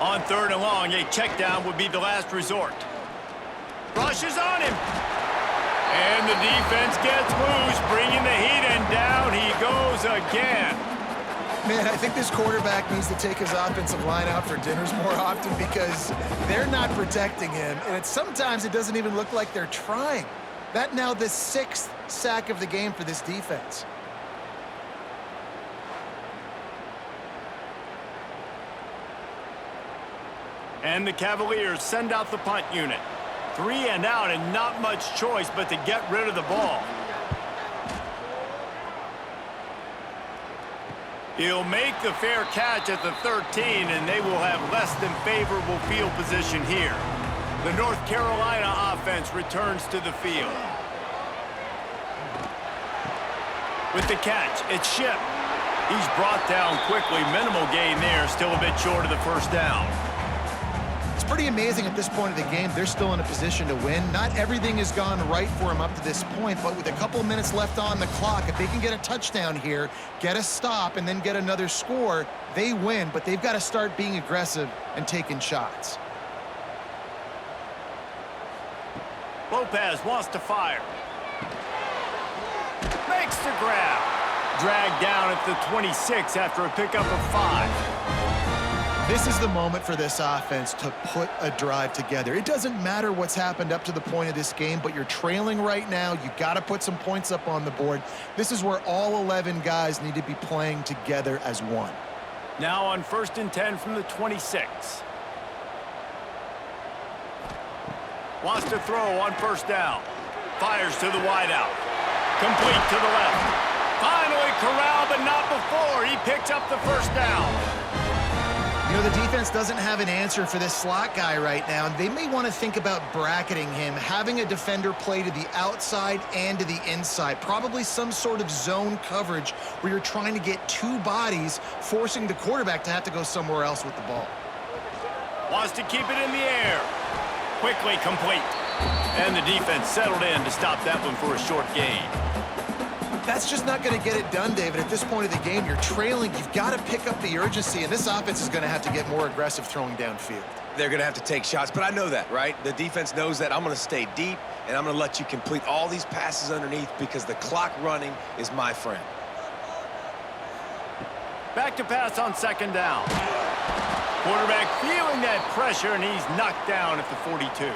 Speaker 1: On 3rd and long, a check down would be the last resort. Rushes on him. And the defense gets loose, bringing the heat, and down he goes again.
Speaker 2: Man, I think this quarterback needs to take his offensive line out for dinners more often because they're not protecting him. And sometimes it doesn't even look like they're trying. That now the 6th sack of the game for this defense.
Speaker 1: And the Cavaliers send out the punt unit. 3 and out, and not much choice but to get rid of the ball. He'll make the fair catch at the 13, and they will have less than favorable field position here. The North Carolina offense returns to the field. With the catch, it's Ship. He's brought down quickly. Minimal gain there, still a bit short of the first down.
Speaker 2: It's pretty amazing at this point of the game, they're still in a position to win. Not everything has gone right for them up to this point, but with a couple minutes left on the clock, if they can get a touchdown here, get a stop, and then get another score, they win, but they've got to start being aggressive and taking shots.
Speaker 1: Lopez wants to fire. Makes the grab. Dragged down at the 26 after a pickup of 5.
Speaker 2: This is the moment for this offense to put a drive together. It doesn't matter what's happened up to the point of this game, but you're trailing right now. You got to put some points up on the board. This is where all 11 guys need to be playing together as one.
Speaker 1: Now on 1st and 10 from the 26. Wants to throw on 1st down. Fires to the wideout. Complete to the left. Finally corralled, but not before. He picks up the first down.
Speaker 2: You know, the defense doesn't have an answer for this slot guy right now, and they may want to think about bracketing him, having a defender play to the outside and to the inside. Probably some sort of zone coverage where you're trying to get 2 bodies, forcing the quarterback to have to go somewhere else with the ball.
Speaker 1: Wants to keep it in the air. Quickly complete. And the defense settled in to stop that one for a short gain.
Speaker 2: That's just not going to get it done, David. At this point of the game, you're trailing. You've got to pick up the urgency, and this offense is going to have to get more aggressive throwing downfield.
Speaker 3: They're going to have to take shots, but I know that, right? The defense knows that. I'm going to stay deep, and I'm going to let you complete all these passes underneath because the clock running is my friend.
Speaker 1: Back to pass on 2nd down. Quarterback feeling that pressure, and he's knocked down at the 42.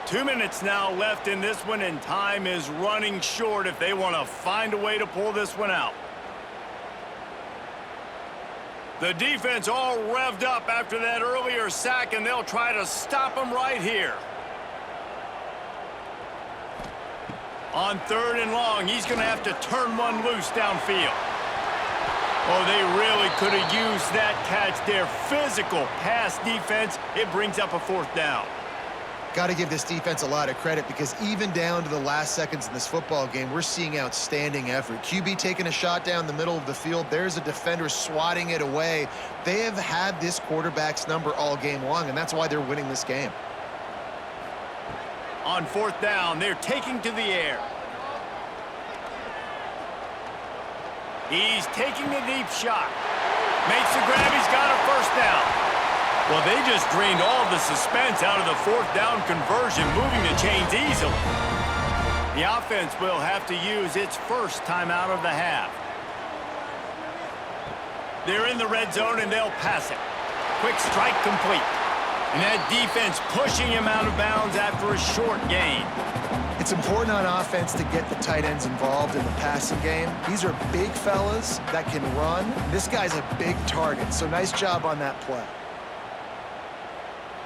Speaker 1: 2 minutes now left in this one, and time is running short if they want to find a way to pull this one out. The defense all revved up after that earlier sack, and they'll try to stop them right here. On 3rd and long, he's going to have to turn one loose downfield. Oh, they really could have used that catch there. Physical pass defense. It brings up a 4th down.
Speaker 2: Got to give this defense a lot of credit because even down to the last seconds in this football game, we're seeing outstanding effort. QB taking a shot down the middle of the field. There's a defender swatting it away. They have had this quarterback's number all game long, and that's why they're winning this game.
Speaker 1: On 4th down, they're taking to the air. He's taking the deep shot. Makes the grab. He's got a 1st down. Well, they just drained all the suspense out of the 4th down conversion, moving the chains easily. The offense will have to use its first timeout of the half. They're in the red zone, and they'll pass it. Quick strike complete. And that defense pushing him out of bounds after a short gain.
Speaker 2: It's important on offense to get the tight ends involved in the passing game. These are big fellas that can run. This guy's a big target, so nice job on that play.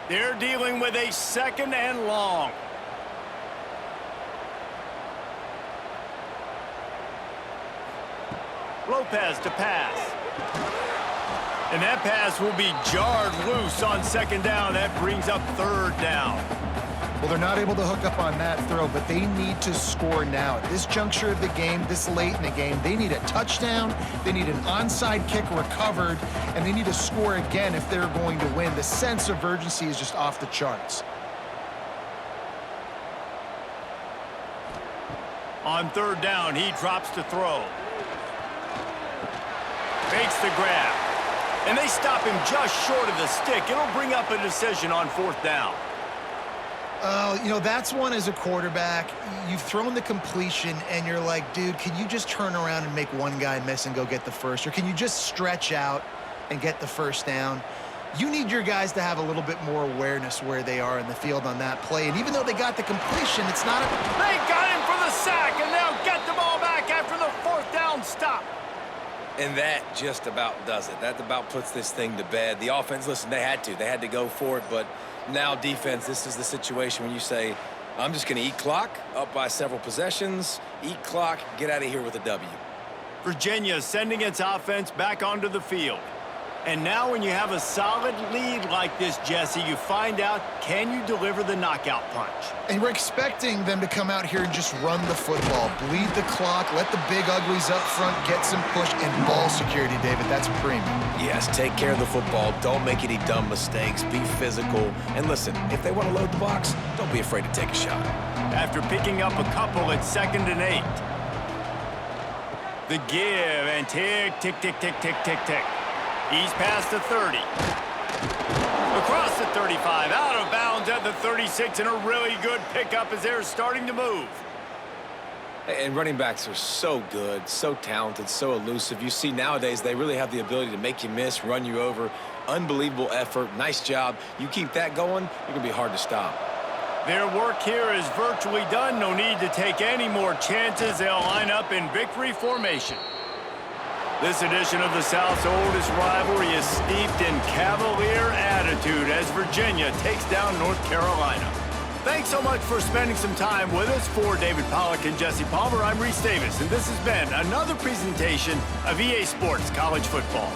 Speaker 1: They're dealing with a 2nd and long. Lopez to pass. And that pass will be jarred loose on 2nd down. That brings up 3rd down.
Speaker 2: Well, they're not able to hook up on that throw, but they need to score now. At this juncture of the game, this late in the game, they need a touchdown, they need an onside kick recovered, and they need to score again if they're going to win. The sense of urgency is just off the charts.
Speaker 1: On 3rd down, he drops to throw. Fakes the grab. And they stop him just short of the stick. It'll bring up a decision on 4th down.
Speaker 2: You know, that's one as a quarterback. You've thrown the completion, and you're like, dude, can you just turn around and make one guy miss and go get the first? Or can you just stretch out and get the 1st down? You need your guys to have a little bit more awareness where they are in the field on that play. And even though they got the completion, it's not a...
Speaker 1: They got him for the sack, and they'll get the ball back after the 4th down stop.
Speaker 3: And that just about does it. That about puts this thing to bed. The offense, listen, they had to go for it, but now defense, this is the situation when you say, I'm just going to eat clock, up by several possessions, eat clock, get out of here with a W.
Speaker 1: Virginia sending its offense back onto the field. And now when you have a solid lead like this, Jesse, you find out, can you deliver the knockout punch?
Speaker 2: And we're expecting them to come out here and just run the football, bleed the clock, let the big uglies up front get some push, and ball security, David. That's premium.
Speaker 3: Yes, take care of the football. Don't make any dumb mistakes. Be physical. And listen, if they want to load the box, don't be afraid to take a shot.
Speaker 1: After picking up a couple at 2nd and 8. The give, and tick, tick, tick, tick, tick, tick, tick. He's past the 30. Across the 35, out of bounds at the 36, and a really good pickup as they're starting to move.
Speaker 3: And running backs are so good, so talented, so elusive. You see nowadays they really have the ability to make you miss, run you over. Unbelievable effort. Nice job. You keep that going, you're going to be hard to stop.
Speaker 1: Their work here is virtually done. No need to take any more chances. They'll line up in victory formation. This edition of the South's oldest rivalry is steeped in Cavalier attitude as Virginia takes down North Carolina. Thanks so much for spending some time with us. For David Pollack and Jesse Palmer, I'm Reese Davis, and this has been another presentation of EA Sports College Football.